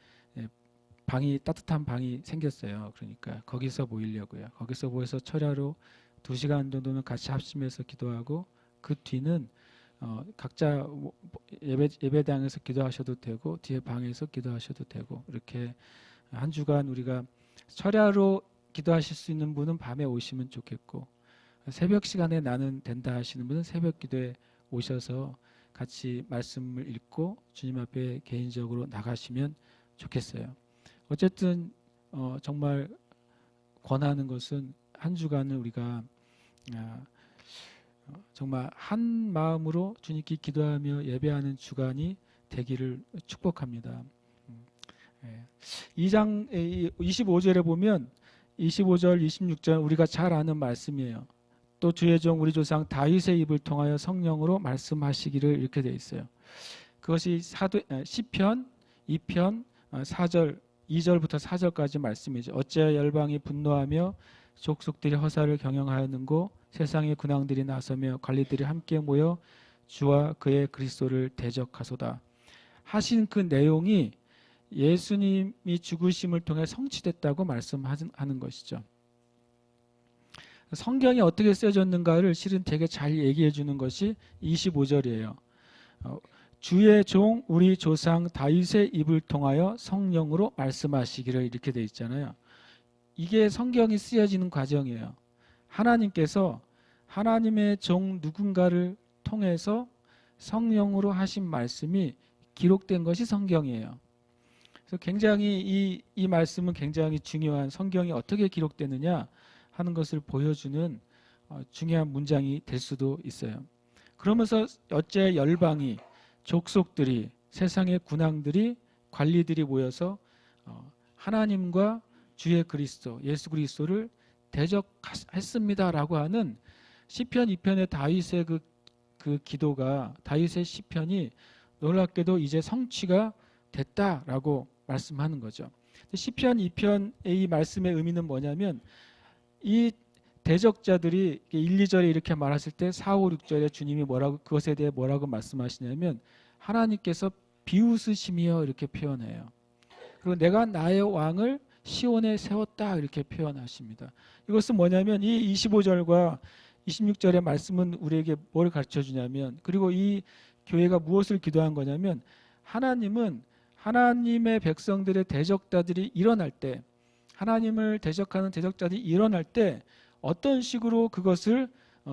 방이, 따뜻한 방이 생겼어요. 그러니까 거기서 모이려고요. 거기서 모여서 철야로 2시간 정도는 같이 합심해서 기도하고, 그 뒤는 각자 예배당에서 기도하셔도 되고 뒤에 방에서 기도하셔도 되고, 이렇게 한 주간 우리가 철야로 기도하실 수 있는 분은 밤에 오시면 좋겠고, 새벽 시간에 나는 된다 하시는 분은 새벽 기도에 오셔서 같이 말씀을 읽고 주님 앞에 개인적으로 나가시면 좋겠어요. 어쨌든 정말 권하는 것은 한 주간을 우리가 정말 한 마음으로 주님께 기도하며 예배하는 주간이 되기를 축복합니다. 2장 25절에 보면 25절, 26절 우리가 잘 아는 말씀이에요. 또 주의 종 우리 조상 다윗의 입을 통하여 성령으로 말씀하시기를, 이렇게 되어 있어요. 그것이 시편 2편 4절 2절부터 4절까지 말씀이죠. 어찌하여 열방이 분노하며 족속들이 허사를 경영하였는고, 세상의 군왕들이 나서며 관리들이 함께 모여 주와 그의 그리스도를 대적하소다 하신 그 내용이 예수님이 죽으심을 통해 성취됐다고 말씀하는 것이죠. 성경이 어떻게 쓰여졌는가를 실은 되게 잘 얘기해 주는 것이 25절이에요. 주의 종 우리 조상 다윗의 입을 통하여 성령으로 말씀하시기를, 이렇게 돼 있잖아요. 이게 성경이 쓰여지는 과정이에요. 하나님께서 하나님의 종 누군가를 통해서 성령으로 하신 말씀이 기록된 것이 성경이에요. 그래서 굉장히 이 말씀은 굉장히 중요한, 성경이 어떻게 기록되느냐 하는 것을 보여주는 중요한 문장이 될 수도 있어요. 그러면서 어째 열방이, 족속들이, 세상의 군왕들이, 관리들이 모여서 하나님과 주의 그리스도, 예수 그리스도를 대적했습니다라고 하는 시편 2편의 다윗의 그 기도가, 다윗의 시편이 놀랍게도 이제 성취가 됐다라고 말씀하는 거죠. 시편 2편의 이 말씀의 의미는 뭐냐면, 이 대적자들이 1, 2절에 이렇게 말했을 때 4, 5, 6절에 주님이 뭐라고, 그것에 대해 뭐라고 말씀하시냐면, 하나님께서 비웃으시며 이렇게 표현해요. 그리고 내가 나의 왕을 시온에 세웠다 이렇게 표현하십니다. 이것은 뭐냐면, 이 25절과 26절의 말씀은 우리에게 뭘 가르쳐 주냐면, 그리고 이 교회가 무엇을 기도한 거냐면, 하나님은 하나님의 백성들의 대적자들이 일어날 때, 하나님을 대적하는 대적자들이 일어날 때 어떤 식으로 그것을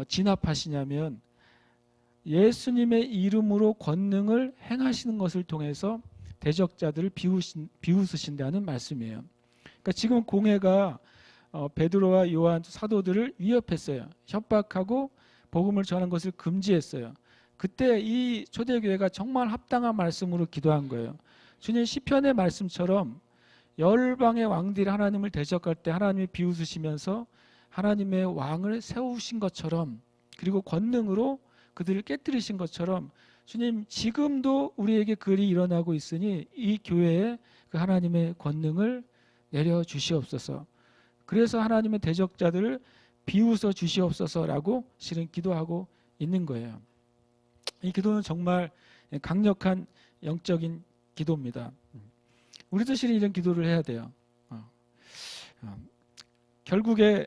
진압하시냐면, 예수님의 이름으로 권능을 행하시는 것을 통해서 대적자들을 비웃으신다는 말씀이에요. 그러니까 지금 공회가 베드로와 요한 사도들을 위협했어요. 협박하고 복음을 전하는 것을 금지했어요. 그때 이 초대교회가 정말 합당한 말씀으로 기도한 거예요. 주님 시편의 말씀처럼 열방의 왕들이 하나님을 대적할 때 하나님이 비웃으시면서 하나님의 왕을 세우신 것처럼, 그리고 권능으로 그들을 깨뜨리신 것처럼, 주님 지금도 우리에게 그 일이 일어나고 있으니 이 교회에 그 하나님의 권능을 내려주시옵소서. 그래서 하나님의 대적자들을 비웃어 주시옵소서라고 실은 기도하고 있는 거예요. 이 기도는 정말 강력한 영적인 기도입니다. 우리도 실은 이런 기도를 해야 돼요. 결국에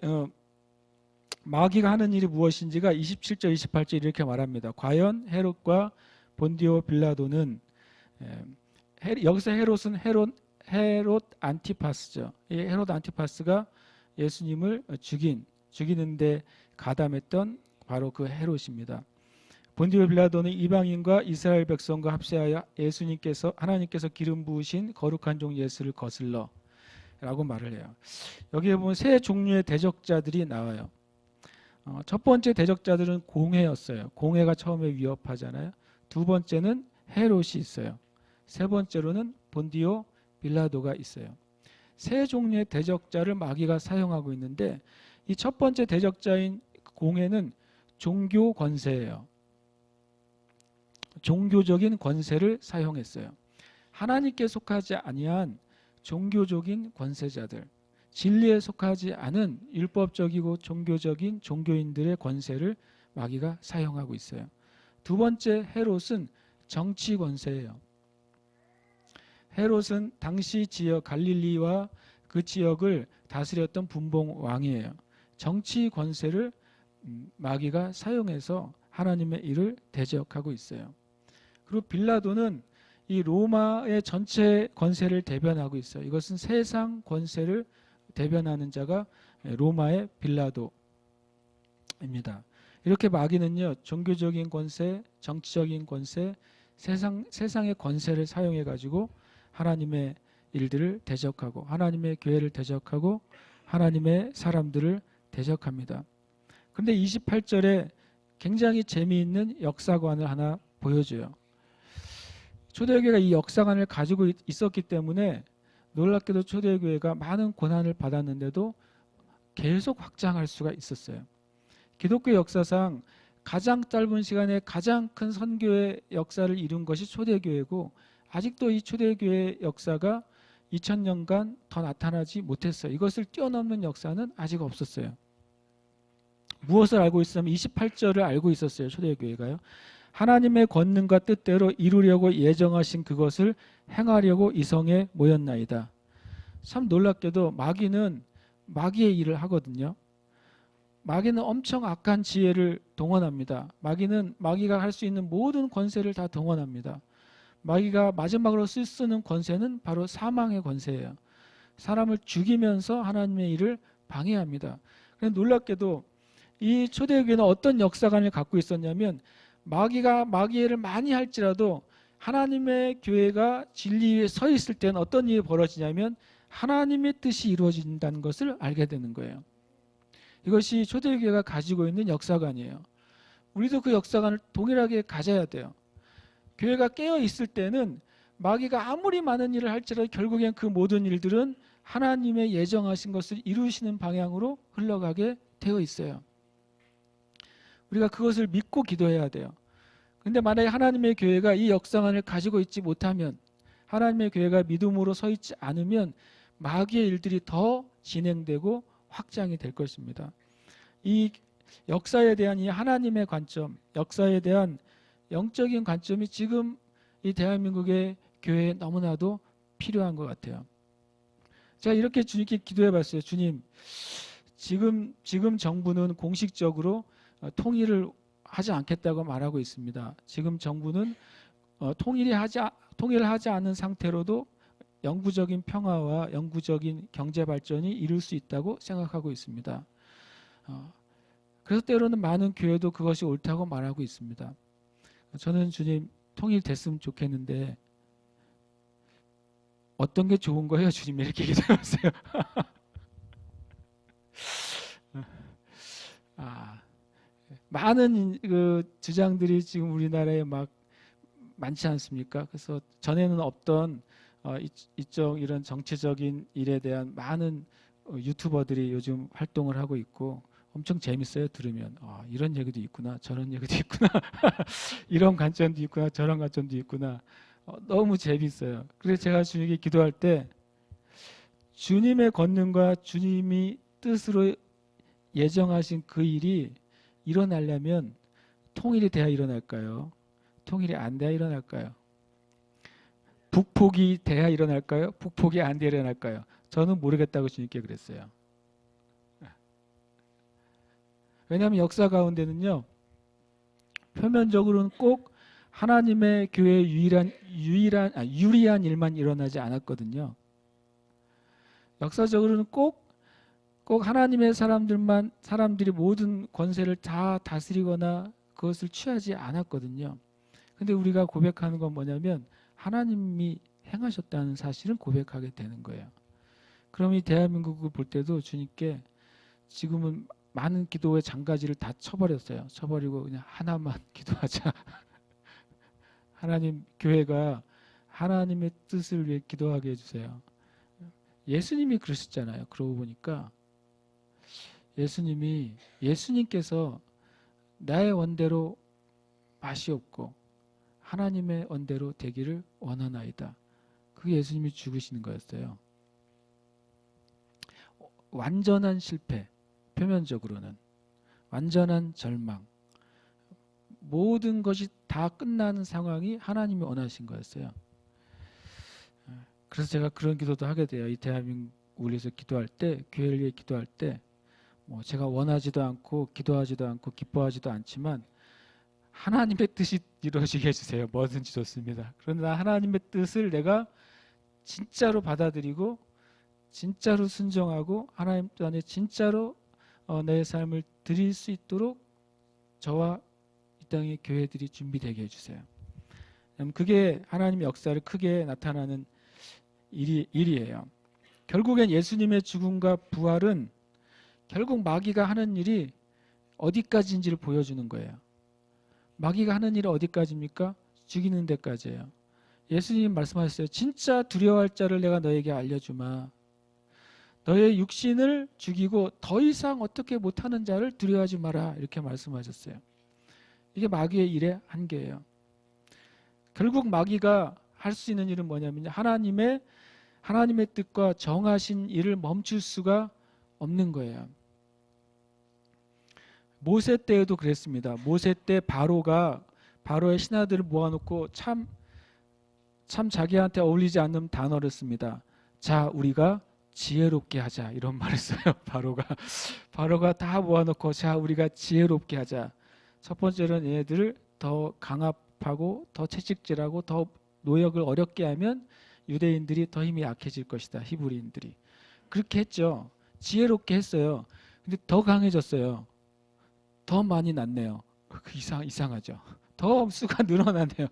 마귀가 하는 일이 무엇인지가 27절, 28절 이렇게 말합니다. 과연 헤롯과 본디오 빌라도는, 여기서 헤롯은 헤롯 안티파스죠. 이 헤롯 안티파스가 예수님을 죽이는데 가담했던 바로 그 헤롯입니다. 본디오 빌라도는 이방인과 이스라엘 백성과 합세하여 예수님께서, 하나님께서 기름 부으신 거룩한 종 예수를 거슬러 라고 말을 해요. 여기에 보면 세 종류의 대적자들이 나와요. 첫 번째 대적자들은 공회였어요. 공회가 처음에 위협하잖아요. 두 번째는 헤롯이 있어요. 세 번째로는 본디오 빌라도가 있어요. 세 종류의 대적자를 마귀가 사용하고 있는데, 이 첫 번째 대적자인 공회는 종교 권세예요. 종교적인 권세를 사용했어요. 하나님께 속하지 아니한 종교적인 권세자들, 진리에 속하지 않은 율법적이고 종교적인 종교인들의 권세를 마귀가 사용하고 있어요. 두 번째 헤롯은 정치 권세예요. 헤롯은 당시 지역 갈릴리와 그 지역을 다스렸던 분봉 왕이에요. 정치 권세를 마귀가 사용해서 하나님의 일을 대적하고 있어요. 그리고 빌라도는 이 로마의 전체 권세를 대변하고 있어요. 이것은 세상 권세를 대변하는 자가 로마의 빌라도입니다. 이렇게 마귀는요, 종교적인 권세, 정치적인 권세, 세상의 권세를 사용해 가지고 하나님의 일들을 대적하고, 하나님의 교회를 대적하고, 하나님의 사람들을 대적합니다. 그런데 28절에 굉장히 재미있는 역사관을 하나 보여줘요. 초대교회가 이 역사관을 가지고 있었기 때문에 놀랍게도 초대교회가 많은 고난을 받았는데도 계속 확장할 수가 있었어요. 기독교 역사상 가장 짧은 시간에 가장 큰 선교의 역사를 이룬 것이 초대교회고, 아직도 이 초대교회의 역사가 2000년간 더 나타나지 못했어요. 이것을 뛰어넘는 역사는 아직 없었어요. 무엇을 알고 있었냐면 28절을 알고 있었어요. 초대교회가요. 하나님의 권능과 뜻대로 이루려고 예정하신 그것을 행하려고 이 성에 모였나이다. 참 놀랍게도 마귀는 마귀의 일을 하거든요. 마귀는 엄청 악한 지혜를 동원합니다. 마귀가 할 수 있는 모든 권세를 다 동원합니다. 마귀가 마지막으로 쓰는 권세는 바로 사망의 권세예요. 사람을 죽이면서 하나님의 일을 방해합니다. 그런데 놀랍게도 이 초대교회는 어떤 역사관을 갖고 있었냐면 마귀가 마귀를 많이 할지라도 하나님의 교회가 진리 위에 서 있을 때는 어떤 일이 벌어지냐면 하나님의 뜻이 이루어진다는 것을 알게 되는 거예요. 이것이 초대교회가 가지고 있는 역사관이에요. 우리도 그 역사관을 동일하게 가져야 돼요. 교회가 깨어 있을 때는 마귀가 아무리 많은 일을 할지라도 결국엔 그 모든 일들은 하나님의 예정하신 것을 이루시는 방향으로 흘러가게 되어 있어요. 우리가 그것을 믿고 기도해야 돼요. 근데 만약에 하나님의 교회가 이 역사관을 가지고 있지 못하면, 하나님의 교회가 믿음으로 서 있지 않으면 마귀의 일들이 더 진행되고 확장이 될 것입니다. 이 역사에 대한 이 하나님의 관점, 역사에 대한 영적인 관점이 지금 이 대한민국의 교회에 너무나도 필요한 것 같아요. 제가 이렇게 주님께 기도해 봤어요. 주님, 지금 정부는 공식적으로 통일을 하지 않겠다고 말하고 있습니다. 지금 정부는 통일을 하지 않는 상태로도 영구적인 평화와 영구적인 경제 발전이 이룰 수 있다고 생각하고 있습니다. 그래서 때로는 많은 교회도 그것이 옳다고 말하고 있습니다. 저는 주님, 통일됐으면 좋겠는데 어떤 게 좋은 거예요, 주님? 이렇게 기도해봤어요. 많은 그 주장들이 지금 우리나라에 막 많지 않습니까? 그래서 전에는 없던 이쪽 이런 정치적인 일에 대한 많은 유튜버들이 요즘 활동을 하고 있고 엄청 재밌어요. 들으면 이런 얘기도 있구나, 저런 얘기도 있구나, 이런 관점도 있구나, 저런 관점도 있구나. 너무 재밌어요. 그래서 제가 주님께 기도할 때 주님의 권능과 주님이 뜻으로 예정하신 그 일이 일어나려면 통일이 돼야 일어날까요? 통일이 안 돼야 일어날까요? 북폭이 돼야 일어날까요? 북폭이 안 돼야 일어날까요? 저는 모르겠다고 주님께 그랬어요. 왜냐하면 역사 가운데는요, 표면적으로는 꼭 하나님의 교회에 유리한 일만 일어나지 않았거든요. 역사적으로는 꼭 하나님의 사람들이 모든 권세를 다 다스리거나 그것을 취하지 않았거든요. 근데 우리가 고백하는 건 뭐냐면 하나님이 행하셨다는 사실은 고백하게 되는 거예요. 그럼 이 대한민국을 볼 때도 주님께 지금은 많은 기도의 장가지를 다 쳐버렸어요. 쳐버리고 그냥 하나만 기도하자. 하나님, 교회가 하나님의 뜻을 위해 기도하게 해주세요. 예수님이 그러셨잖아요. 그러고 보니까 예수님께서 나의 원대로 맛이 없고 하나님의 원대로 되기를 원하나이다. 그게 예수님이 죽으시는 거였어요. 완전한 실패, 표면적으로는 완전한 절망, 모든 것이 다 끝나는 상황이 하나님이 원하신 거였어요. 그래서 제가 그런 기도도 하게 돼요. 이 대한민국을 위해서 기도할 때, 교회를 위해 기도할 때, 제가 원하지도 않고 기도하지도 않고 기뻐하지도 않지만 하나님의 뜻이 이루어지게 해주세요. 뭐든지 좋습니다. 그러나 하나님의 뜻을 내가 진짜로 받아들이고 진짜로 순종하고 하나님 안에 진짜로 내 삶을 드릴 수 있도록 저와 이 땅의 교회들이 준비되게 해주세요. 그게 하나님의 역사를 크게 나타나는 일이에요. 결국엔 예수님의 죽음과 부활은 결국 마귀가 하는 일이 어디까지인지를 보여주는 거예요. 마귀가 하는 일이 어디까지입니까? 죽이는 데까지예요. 예수님 말씀하셨어요. 진짜 두려워할 자를 내가 너에게 알려주마. 너의 육신을 죽이고 더 이상 어떻게 못하는 자를 두려워하지 마라. 이렇게 말씀하셨어요. 이게 마귀의 일의 한계예요. 결국 마귀가 할 수 있는 일은 뭐냐면요, 하나님의 뜻과 정하신 일을 멈출 수가 없는 거예요. 모세 때에도 그랬습니다. 모세 때 바로의 신하들을 모아놓고 참 자기한테 어울리지 않는 단어를 씁니다. 자, 우리가 지혜롭게 하자, 이런 말을 써요. 바로가 다 모아놓고 자, 우리가 지혜롭게 하자. 첫 번째로는 얘네들을 더 강압하고 더 채찍질하고 더 노역을 어렵게 하면 유대인들이 더 힘이 약해질 것이다, 히브리인들이. 그렇게 했죠. 지혜롭게 했어요. 근데 더 강해졌어요. 더 많이 낳네요. 이상하죠. 더 수가 늘어나네요.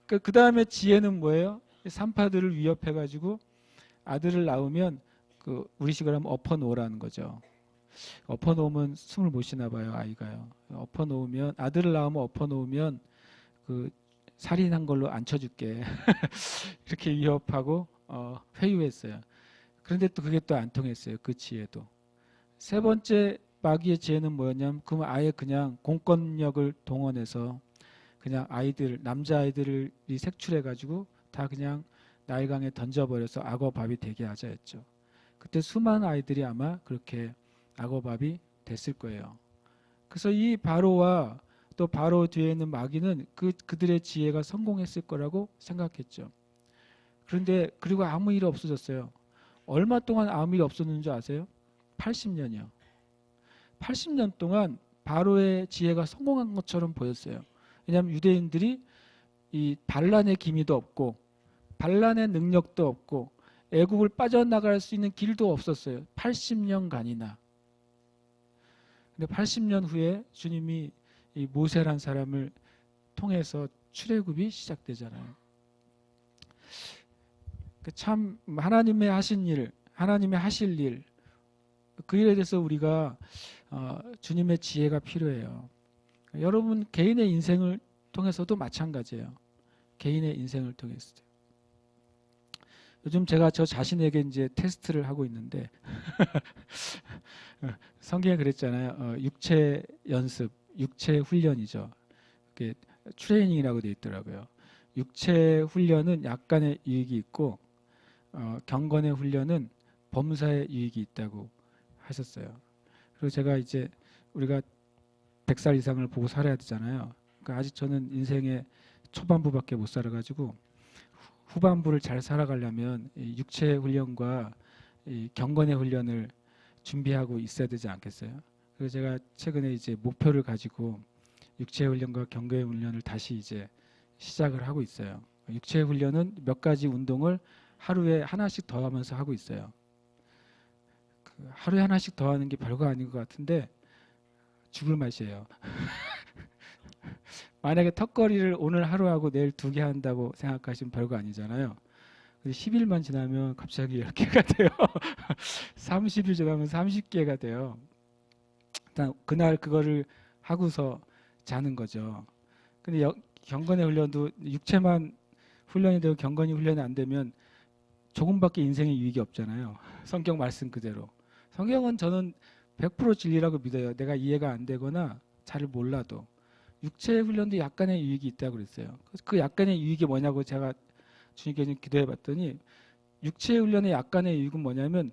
그 다음에 지혜는 뭐예요? 산파들을 위협해가지고 아들을 낳으면 그 우리식으로 하면 엎어놓으라는 거죠. 엎어놓으면 숨을 못 쉬나 봐요, 아이가요. 엎어놓으면 아들을 낳으면 엎어놓으면 그 살인한 걸로 앉혀줄게. 이렇게 위협하고 회유했어요. 그런데 또 그게 또 안 통했어요. 그 지혜도. 세 번째 마귀의 지혜는 뭐였냐면 그럼 아예 그냥 공권력을 동원해서 그냥 아이들 남자 아이들을 색출해 가지고 다 그냥 나일강에 던져버려서 악어밥이 되게 하자 했죠. 그때 수많은 아이들이 아마 그렇게 악어밥이 됐을 거예요. 그래서 이 바로와 또 바로 뒤에 있는 마귀는 그들의 지혜가 성공했을 거라고 생각했죠. 그런데 그리고 아무 일 없어졌어요. 얼마 동안 아무 일 없었는 줄 아세요? 80년이요. 80년 동안 바로의 지혜가 성공한 것처럼 보였어요. 왜냐하면 유대인들이 이 반란의 기미도 없고 반란의 능력도 없고 애국을 빠져나갈 수 있는 길도 없었어요. 80년간이나. 근데 80년 후에 주님이 이 모세란 사람을 통해서 출애굽이 시작되잖아요. 참 하나님의 하신 일, 하나님의 하실 일, 그 일에 대해서 우리가 주님의 지혜가 필요해요. 여러분 개인의 인생을 통해서도 마찬가지예요. 개인의 인생을 통해서. 요즘 제가 저 자신에게 이제 테스트를 하고 있는데 성경에 그랬잖아요. 육체 연습, 육체 훈련이죠. 그게 트레이닝이라고 되어 있더라고요. 육체 훈련은 약간의 유익이 있고 경건의 훈련은 범사의 유익이 있다고 하셨어요. 그리고 제가 이제 우리가 100살 이상을 보고 살아야 되잖아요. 그러니까 아직 저는 인생의 초반부밖에 못 살아가지고 후반부를 잘 살아가려면 이 육체 훈련과 이 경건의 훈련을 준비하고 있어야 되지 않겠어요? 그래서 제가 최근에 이제 목표를 가지고 육체 훈련과 경건의 훈련을 다시 이제 시작을 하고 있어요. 육체 훈련은 몇 가지 운동을 하루에 하나씩 더 하면서 하고 있어요. 하루에 하나씩 더 하는 게 별거 아닌 것 같은데 죽을 맛이에요. 만약에 턱걸이를 오늘 하루 하고 내일 2개 한다고 생각하시면 별거 아니잖아요. 10일만 지나면 갑자기 10개가 돼요. 30일 지나면 30개가 돼요. 일단 그날 그거를 하고서 자는 거죠. 근데 경건의 훈련도 육체만 훈련이 되고 경건이 훈련이 안 되면 조금밖에 인생에 유익이 없잖아요. 성경 말씀 그대로. 성경은 저는 100% 진리라고 믿어요. 내가 이해가 안 되거나 잘 몰라도. 육체 훈련도 약간의 유익이 있다고 그랬어요. 그 약간의 유익이 뭐냐고 제가 주님께 좀 기도해 봤더니 육체 훈련의 약간의 유익은 뭐냐면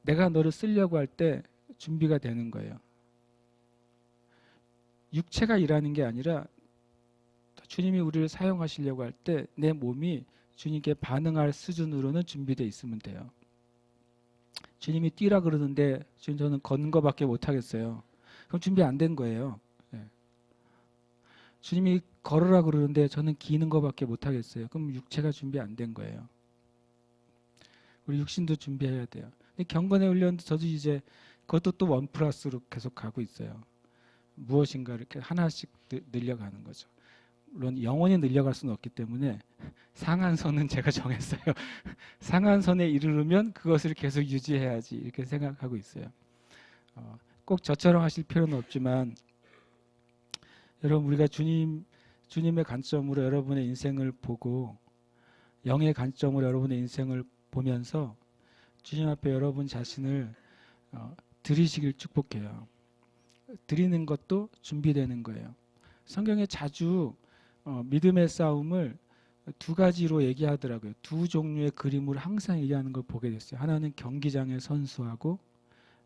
내가 너를 쓰려고 할 때 준비가 되는 거예요. 육체가 일하는 게 아니라 주님이 우리를 사용하시려고 할 때 내 몸이 주님께 반응할 수준으로는 준비되어 있으면 돼요. 주님이 뛰라 그러는데 지금 저는 걷는 거밖에 못 하겠어요. 그럼 준비 안 된 거예요. 네. 주님이 걸으라 그러는데 저는 기는 거밖에 못 하겠어요. 그럼 육체가 준비 안 된 거예요. 우리 육신도 준비해야 돼요. 근데 경건의 훈련도 저도 이제 그것도 또 1+로 계속 가고 있어요. 무엇인가 이렇게 하나씩 늘려가는 거죠. 물론 영원히 늘려갈 수는 없기 때문에 상한선은 제가 정했어요. 상한선에 이르르면 그것을 계속 유지해야지 이렇게 생각하고 있어요. 꼭 저처럼 하실 필요는 없지만 여러분 우리가 주님의 관점으로 여러분의 인생을 보고 영의 관점으로 여러분의 인생을 보면서 주님 앞에 여러분 자신을 드리시길 축복해요. 드리는 것도 준비되는 거예요. 성경에 자주 믿음의 싸움을 2가지로 얘기하더라고요. 2 종류의 그림을 항상 얘기하는 걸 보게 됐어요. 하나는 경기장의 선수하고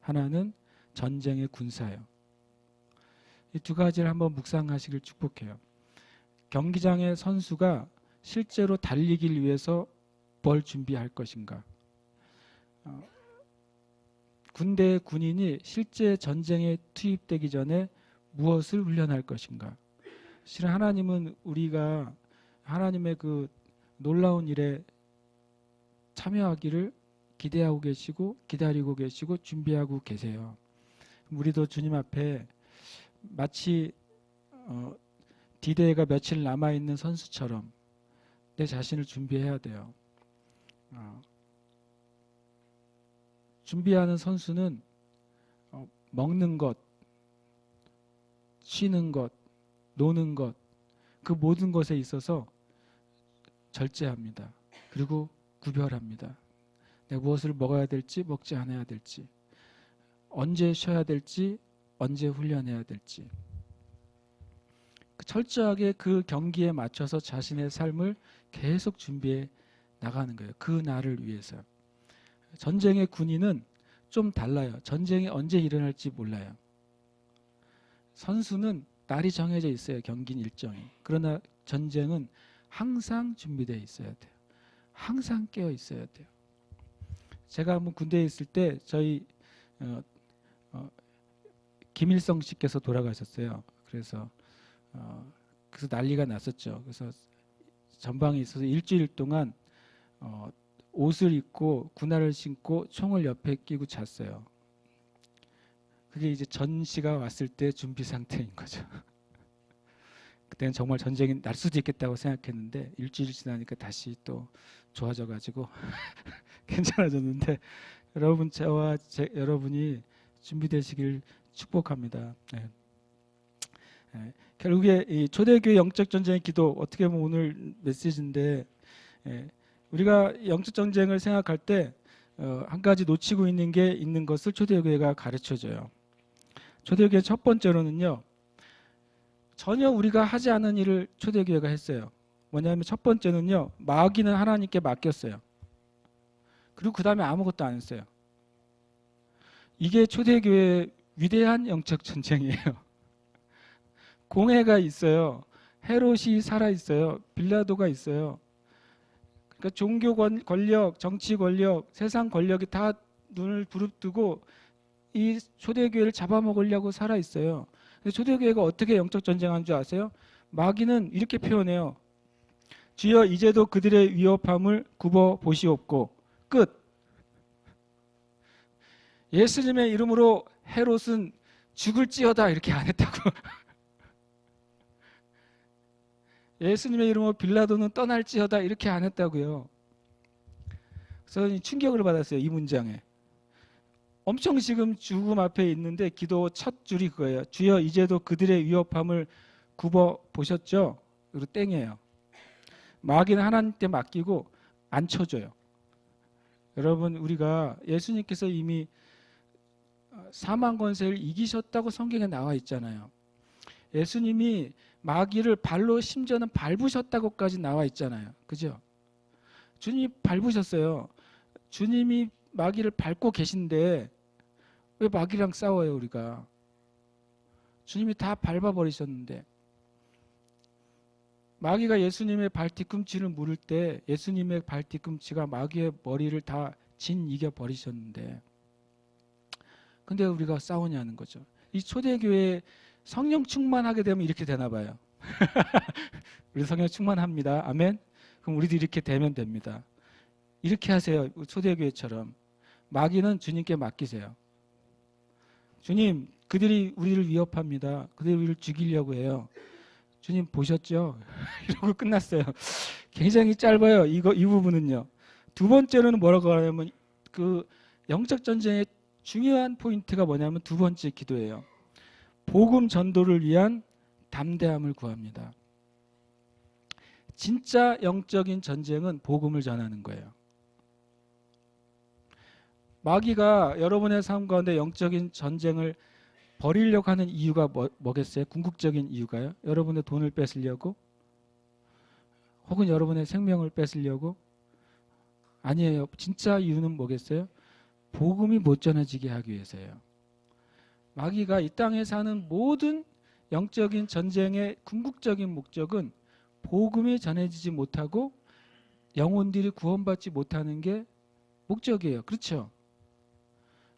하나는 전쟁의 군사예요. 이 2가지를 한번 묵상하시길 축복해요. 경기장의 선수가 실제로 달리기를 위해서 뭘 준비할 것인가? 군대의 군인이 실제 전쟁에 투입되기 전에 무엇을 훈련할 것인가? 실은 하나님은 우리가 하나님의 그 놀라운 일에 참여하기를 기대하고 계시고 기다리고 계시고 준비하고 계세요. 우리도 주님 앞에 마치 디데이가 며칠 남아있는 선수처럼 내 자신을 준비해야 돼요. 준비하는 선수는 먹는 것, 쉬는 것, 노는 것, 그 모든 것에 있어서 절제합니다. 그리고 구별합니다. 내가 무엇을 먹어야 될지 먹지 않아야 될지, 언제 쉬어야 될지 언제 훈련해야 될지, 철저하게 그 경기에 맞춰서 자신의 삶을 계속 준비해 나가는 거예요. 그 날을 위해서. 전쟁의 군인은 좀 달라요. 전쟁이 언제 일어날지 몰라요. 선수는 날이 정해져 있어요. 경기 일정이. 그러나 전쟁은 항상 준비되어 있어야 돼요. 항상 깨어 있어야 돼요. 제가 한번 군대에 있을 때 저희 김일성 씨께서 돌아가셨어요. 그래서 난리가 났었죠. 그래서 전방에 있어서 일주일 동안 옷을 입고 군화를 신고 총을 옆에 끼고 잤어요. 그게 이제 전시가 왔을 때 준비 상태인 거죠. 그때는 정말 전쟁이 날 수도 있겠다고 생각했는데 일주일 지나니까 다시 또 좋아져가지고 괜찮아졌는데 여러분, 저와 여러분이 준비되시길 축복합니다. 네. 네. 결국에 이 초대교회 영적 전쟁의 기도, 어떻게 보면 오늘 메시지인데, 우리가 영적 전쟁을 생각할 때 한 가지 놓치고 있는 것을 초대교회가 가르쳐줘요. 초대교회 첫 번째로는요, 전혀 우리가 하지 않은 일을 초대교회가 했어요. 뭐냐면 첫 번째는요, 마귀는 하나님께 맡겼어요. 그리고 그 다음에 아무것도 안 했어요. 이게 초대교회의 위대한 영적 전쟁이에요. 공회가 있어요. 헤롯이 살아있어요. 빌라도가 있어요. 그러니까 종교 권력, 정치 권력, 세상 권력이 다 눈을 부릅뜨고 이 초대교회를 잡아먹으려고 살아있어요. 근데 초대교회가 어떻게 영적 전쟁한 줄 아세요? 마귀는 이렇게 표현해요. 주여 이제도 그들의 위협함을 굽어 보시옵고. 끝. 예수님의 이름으로 헤롯은 죽을지어다 이렇게 안 했다고. 예수님의 이름으로 빌라도는 떠날지어다 이렇게 안 했다고요. 그래서 충격을 받았어요. 이 문장에. 엄청 지금 죽음 앞에 있는데 기도 첫 줄이 그거예요. 주여 이제도 그들의 위협함을 굽어 보셨죠? 그리고 땡이에요. 마귀는 하나님께 맡기고 안 쳐줘요. 여러분, 우리가 예수님께서 이미 사망 권세를 이기셨다고 성경에 나와 있잖아요. 예수님이 마귀를 발로 심지어는 밟으셨다고까지 나와 있잖아요. 그죠? 주님이 밟으셨어요. 주님이 마귀를 밟고 계신데 왜 마귀랑 싸워요, 우리가? 주님이 다 밟아버리셨는데. 마귀가 예수님의 발 뒤꿈치를 물을 때 예수님의 발 뒤꿈치가 마귀의 머리를 다 이겨 버리셨는데, 근데 우리가 싸우냐는 거죠. 이 초대교회 성령 충만하게 되면 이렇게 되나 봐요. 우리 성령 충만합니다. 아멘. 그럼 우리도 이렇게 되면 됩니다. 이렇게 하세요. 초대교회처럼. 마귀는 주님께 맡기세요. 주님, 그들이 우리를 위협합니다. 그들이 우리를 죽이려고 해요. 주님 보셨죠? 이러고 끝났어요. 굉장히 짧아요. 이 부분은요. 두 번째로는 뭐라고 하냐면 그 영적 전쟁의 중요한 포인트가 뭐냐면 두 번째 기도예요. 복음 전도를 위한 담대함을 구합니다. 진짜 영적인 전쟁은 복음을 전하는 거예요. 마귀가 여러분의 삶 가운데 영적인 전쟁을 벌이려고 하는 이유가 뭐겠어요? 궁극적인 이유가요? 여러분의 돈을 뺏으려고? 혹은 여러분의 생명을 뺏으려고? 아니에요. 진짜 이유는 뭐겠어요? 복음이 못 전해지게 하기 위해서예요. 마귀가 이 땅에 사는 모든 영적인 전쟁의 궁극적인 목적은 복음이 전해지지 못하고 영혼들이 구원받지 못하는 게 목적이에요. 그렇죠?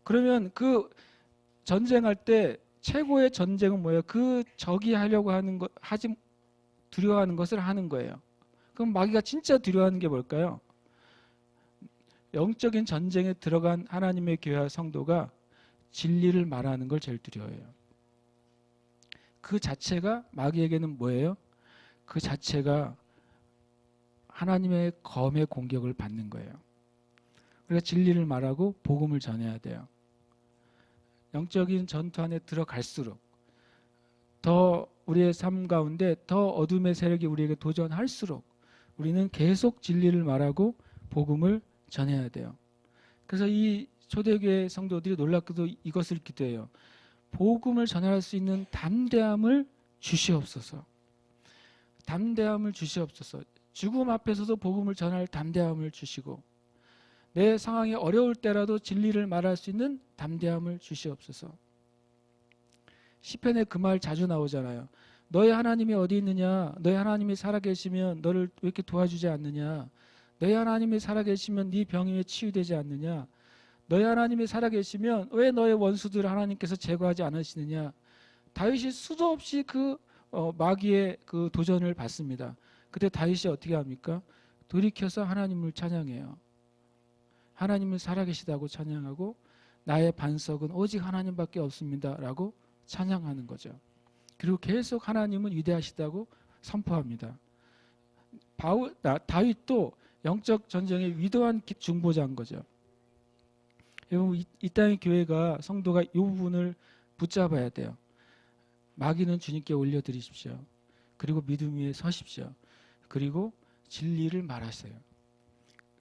그러면 그 전쟁할 때 최고의 전쟁은 뭐예요? 그 적이 하려고 하는 것, 두려워하는 것을 하는 거예요. 그럼 마귀가 진짜 두려워하는 게 뭘까요? 영적인 전쟁에 들어간 하나님의 교회와 성도가 진리를 말하는 걸 제일 두려워해요. 그 자체가 마귀에게는 뭐예요? 그 자체가 하나님의 검의 공격을 받는 거예요. 우리가 진리를 말하고 복음을 전해야 돼요. 영적인 전투 안에 들어갈수록 더 우리의 삶 가운데 더 어둠의 세력이 우리에게 도전할수록 우리는 계속 진리를 말하고 복음을 전해야 돼요. 그래서 이 초대교회 성도들이 놀랍게도 이것을 기도해요. 복음을 전할 수 있는 담대함을 주시옵소서. 담대함을 주시옵소서. 죽음 앞에서도 복음을 전할 담대함을 주시고 내 상황이 어려울 때라도 진리를 말할 수 있는 담대함을 주시옵소서. 시편에 그 말 자주 나오잖아요. 너의 하나님이 어디 있느냐? 너의 하나님이 살아계시면 너를 왜 이렇게 도와주지 않느냐? 너의 하나님이 살아계시면 네 병이 왜 치유되지 않느냐? 너의 하나님이 살아계시면 왜 너의 원수들을 하나님께서 제거하지 않으시느냐? 다윗이 수도 없이 그 마귀의 그 도전을 받습니다. 그때 다윗이 어떻게 합니까? 돌이켜서 하나님을 찬양해요. 하나님을 살아계시다고 찬양하고 나의 반석은 오직 하나님밖에 없습니다 라고 찬양하는 거죠. 그리고 계속 하나님은 위대하시다고 선포합니다. 다윗도 영적 전쟁의 위대한 중보자인 거죠. 여러분 이 땅의 교회가 성도가 이 부분을 붙잡아야 돼요. 마귀는 주님께 올려드리십시오. 그리고 믿음 위에 서십시오. 그리고 진리를 말하세요.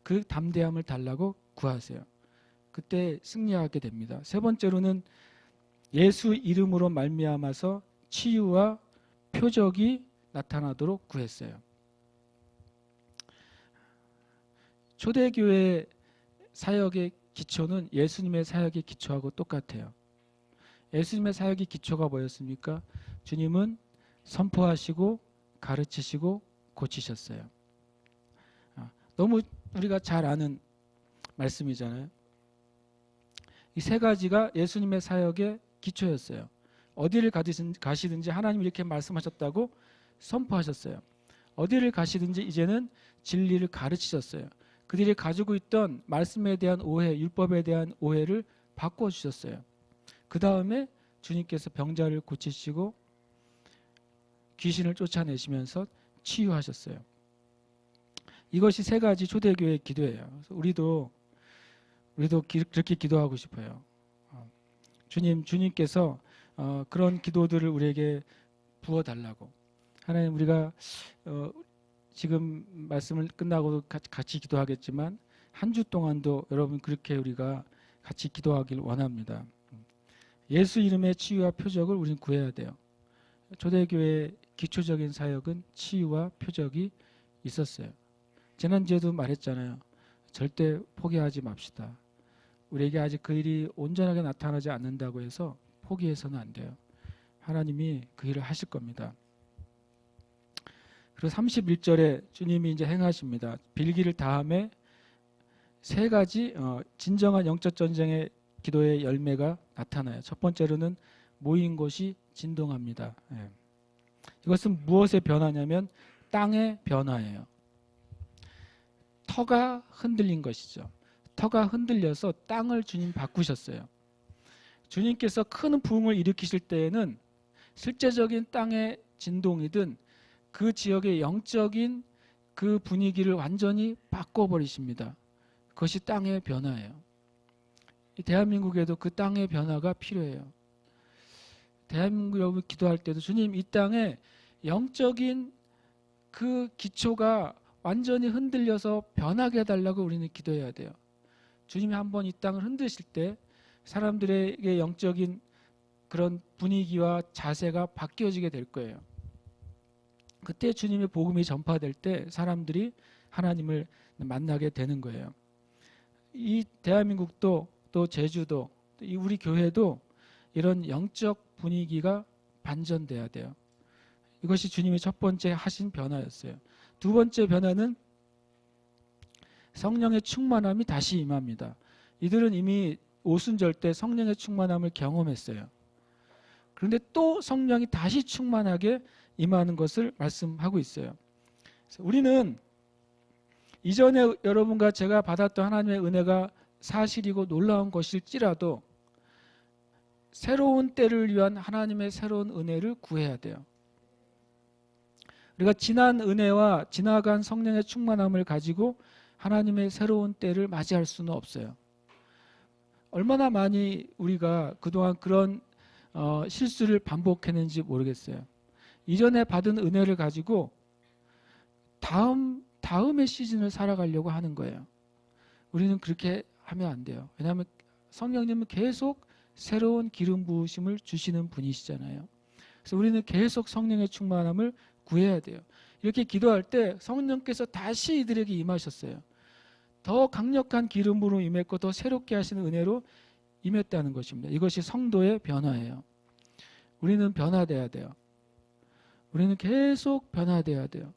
그 담대함을 달라고 구하세요. 그때 승리하게 됩니다. 세 번째로는 예수 이름으로 말미암아서 치유와 표적이 나타나도록 구했어요. 초대교회 사역의 기초는 예수님의 사역의 기초하고 똑같아요. 예수님의 사역의 기초가 뭐였습니까? 주님은 선포하시고 가르치시고 고치셨어요. 너무 우리가 잘 아는 말씀이잖아요. 이 세 가지가 예수님의 사역의 기초였어요. 어디를 가시든지 하나님이 이렇게 말씀하셨다고 선포하셨어요. 어디를 가시든지 이제는 진리를 가르치셨어요. 그들이 가지고 있던 말씀에 대한 오해, 율법에 대한 오해를 바꿔주셨어요. 그 다음에 주님께서 병자를 고치시고 귀신을 쫓아내시면서 치유하셨어요. 이것이 세 가지 초대교회의 기도예요. 그래서 우리도 그렇게 기도하고 싶어요. 주님께서 그런 기도들을 우리에게 부어달라고. 하나님, 우리가 지금 말씀을 끝나고도 같이 기도하겠지만 한 주 동안도 여러분 그렇게 우리가 같이 기도하길 원합니다. 예수 이름의 치유와 표적을 우리는 구해야 돼요. 초대교회의 기초적인 사역은 치유와 표적이 있었어요. 지난주에도 말했잖아요. 절대 포기하지 맙시다. 우리에게 아직 그 일이 온전하게 나타나지 않는다고 해서 포기해서는 안 돼요. 하나님이 그 일을 하실 겁니다. 그리고 31절에 주님이 이제 행하십니다. 빌기를 다음에 세 가지 진정한 영적 전쟁의 기도의 열매가 나타나요. 첫 번째로는 모인 곳이 진동합니다. 이것은 무엇의 변화냐면 땅의 변화예요. 터가 흔들린 것이죠. 터가 흔들려서 땅을 주님 바꾸셨어요. 주님께서 큰 부흥을 일으키실 때에는 실제적인 땅의 진동이든 그 지역의 영적인 그 분위기를 완전히 바꿔버리십니다. 그것이 땅의 변화예요. 대한민국에도 그 땅의 변화가 필요해요. 대한민국 여러분 기도할 때도 주님 이 땅에 영적인 그 기초가 완전히 흔들려서 변하게 해달라고 우리는 기도해야 돼요. 주님이 한번 이 땅을 흔드실 때 사람들에게 영적인 그런 분위기와 자세가 바뀌어지게 될 거예요. 그때 주님의 복음이 전파될 때 사람들이 하나님을 만나게 되는 거예요. 이 대한민국도 또 제주도 우리 교회도 이런 영적 분위기가 반전돼야 돼요. 이것이 주님이 첫 번째 하신 변화였어요. 두 번째 변화는 성령의 충만함이 다시 임합니다. 이들은 이미 오순절 때 성령의 충만함을 경험했어요. 그런데 또 성령이 다시 충만하게 임하는 것을 말씀하고 있어요. 그래서 우리는 이전에 여러분과 제가 받았던 하나님의 은혜가 사실이고 놀라운 것일지라도 새로운 때를 위한 하나님의 새로운 은혜를 구해야 돼요. 우리가 지난 은혜와 지나간 성령의 충만함을 가지고 하나님의 새로운 때를 맞이할 수는 없어요. 얼마나 많이 우리가 그동안 그런 실수를 반복했는지 모르겠어요. 이전에 받은 은혜를 가지고 다음의 시즌을 살아가려고 하는 거예요. 우리는 그렇게 하면 안 돼요. 왜냐하면 성령님은 계속 새로운 기름 부으심을 주시는 분이시잖아요. 그래서 우리는 계속 성령의 충만함을 구해야 돼요. 이렇게 기도할 때 성령께서 다시 이들에게 임하셨어요. 더 강력한 기름으로 임했고 더 새롭게 하시는 은혜로 임했다는 것입니다. 이것이 성도의 변화예요. 우리는 변화돼야 돼요. 우리는 계속 변화돼야 돼요.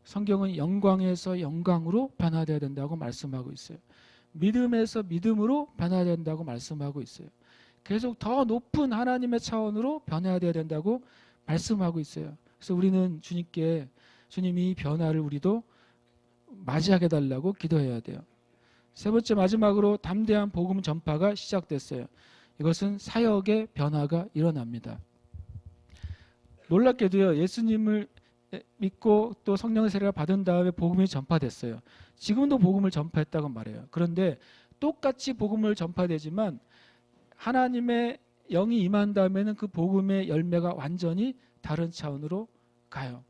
성경은 영광에서 영광으로 변화돼야 된다고 말씀하고 있어요. 믿음에서 믿음으로 변화된다고 말씀하고 있어요. 계속 더 높은 하나님의 차원으로 변화돼야 된다고 말씀하고 있어요. 그래서 우리는 주님께 주님이 이 변화를 우리도 맞이하게 달라고 기도해야 돼요. 세 번째 마지막으로 담대한 복음 전파가 시작됐어요. 이것은 사역의 변화가 일어납니다. 놀랍게도요, 예수님을 믿고 또 성령의 세례를 받은 다음에 복음이 전파됐어요. 지금도 복음을 전파했다고 말해요. 그런데 똑같이 복음을 전파되지만 하나님의 영이 임한 다음에는 그 복음의 열매가 완전히 다른 차원으로 가요.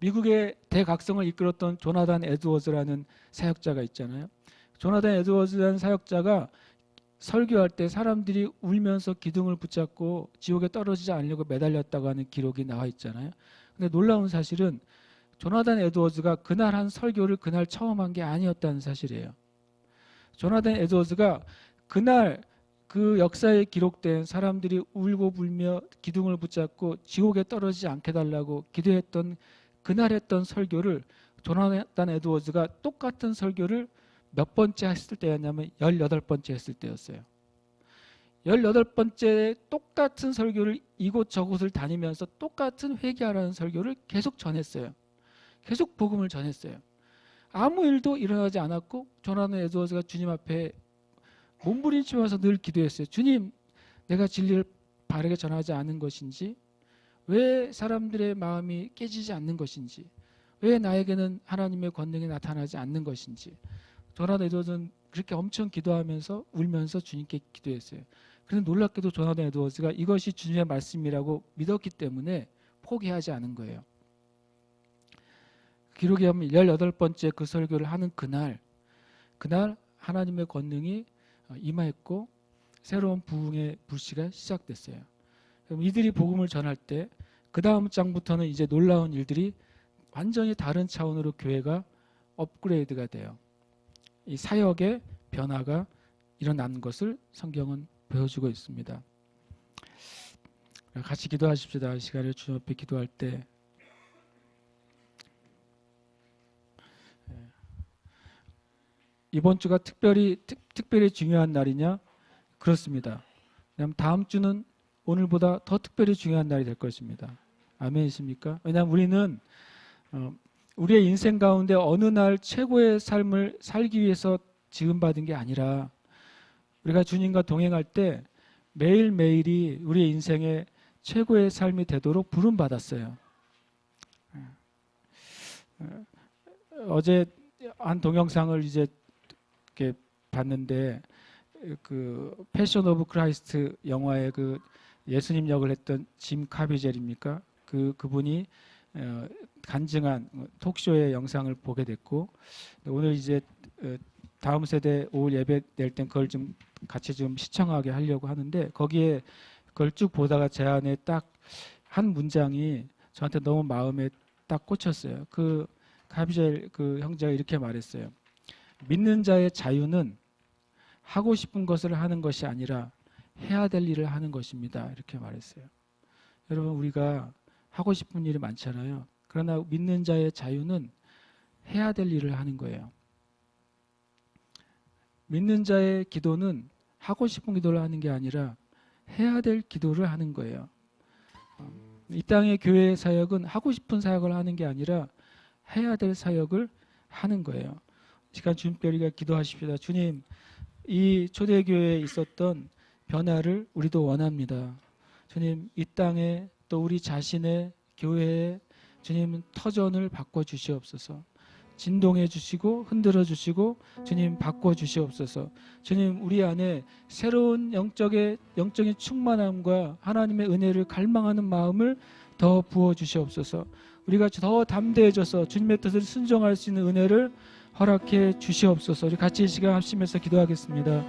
미국의 대각성을 이끌었던 조나단 에드워즈라는 사역자가 있잖아요. 조나단 에드워즈라는 사역자가 설교할 때 사람들이 울면서 기둥을 붙잡고 지옥에 떨어지지 않으려고 매달렸다고 하는 기록이 나와 있잖아요. 근데 놀라운 사실은 조나단 에드워즈가 그날 한 설교를 그날 처음 한 게 아니었다는 사실이에요. 조나단 에드워즈가 그날 그 역사에 기록된 사람들이 울고 불며 기둥을 붙잡고 지옥에 떨어지지 않게 달라고 기도했던 그날 했던 설교를 조나단 에드워즈가 똑같은 설교를 몇 번째 했을 때였냐면 18번째 했을 때였어요. 18번째 똑같은 설교를 이곳저곳을 다니면서 똑같은 회개하라는 설교를 계속 전했어요. 계속 복음을 전했어요. 아무 일도 일어나지 않았고 조나단 에드워즈가 주님 앞에 몸부림치면서 늘 기도했어요. 주님, 내가 진리를 바르게 전하지 않은 것인지, 왜 사람들의 마음이 깨지지 않는 것인지, 왜 나에게는 하나님의 권능이 나타나지 않는 것인지. 조나단 에드워즈는 그렇게 엄청 기도하면서 울면서 주님께 기도했어요. 그런데 놀랍게도 조나단 에드워즈가 이것이 주님의 말씀이라고 믿었기 때문에 포기하지 않은 거예요. 기록에 보면 18번째 그 설교를 하는 그날 하나님의 권능이 임하였고 새로운 부흥의 불씨가 시작됐어요. 그럼 이들이 복음을 전할 때 그 다음 장부터는 이제 놀라운 일들이 완전히 다른 차원으로 교회가 업그레이드가 돼요. 이 사역의 변화가 일어나는 것을 성경은 보여주고 있습니다. 같이 기도하십시다. 이 시간에 주님 앞에 기도할 때 이번 주가 특별히 중요한 날이냐? 그렇습니다. 왜냐하면 다음 주는 오늘보다 더 특별히 중요한 날이 될 것입니다. 아멘이십니까? 왜냐하면 우리는 우리의 인생 가운데 어느 날 최고의 삶을 살기 위해서 지음받은 게 아니라 우리가 주님과 동행할 때 매일매일이 우리의 인생의 최고의 삶이 되도록 부름받았어요. 어제 한 동영상을 이제 이렇게 봤는데 그 패션 오브 크라이스트 영화의 그 예수님 역을 했던 짐 카비젤입니까? 그분이 간증한 톡쇼의 영상을 보게 됐고 오늘 이제 다음 세대 오후 예배 낼 땐 그걸 좀 같이 좀 시청하게 하려고 하는데 거기에 그걸 쭉 보다가 제 안에 딱 한 문장이 저한테 너무 마음에 딱 꽂혔어요. 그 카비젤 그 형제가 이렇게 말했어요. 믿는 자의 자유는 하고 싶은 것을 하는 것이 아니라 해야 될 일을 하는 것입니다. 이렇게 말했어요. 여러분 우리가 하고 싶은 일이 많잖아요. 그러나 믿는 자의 자유는 해야 될 일을 하는 거예요. 믿는 자의 기도는 하고 싶은 기도를 하는 게 아니라 해야 될 기도를 하는 거예요. 이 땅의 교회 사역은 하고 싶은 사역을 하는 게 아니라 해야 될 사역을 하는 거예요. 이 시간 주님께 우리가 기도하십시다. 주님, 이 초대교회에 있었던 변화를 우리도 원합니다. 주님, 이 땅에 또 우리 자신의 교회에 주님 터전을 바꿔 주시옵소서. 진동해 주시고 흔들어 주시고 주님 바꿔 주시옵소서. 주님, 우리 안에 새로운 영적인 충만함과 하나님의 은혜를 갈망하는 마음을 더 부어 주시옵소서. 우리가 더 담대해져서 주님의 뜻을 순종할 수 있는 은혜를 허락해 주시옵소서. 우리 같이 이 시간 합심해서 기도하겠습니다.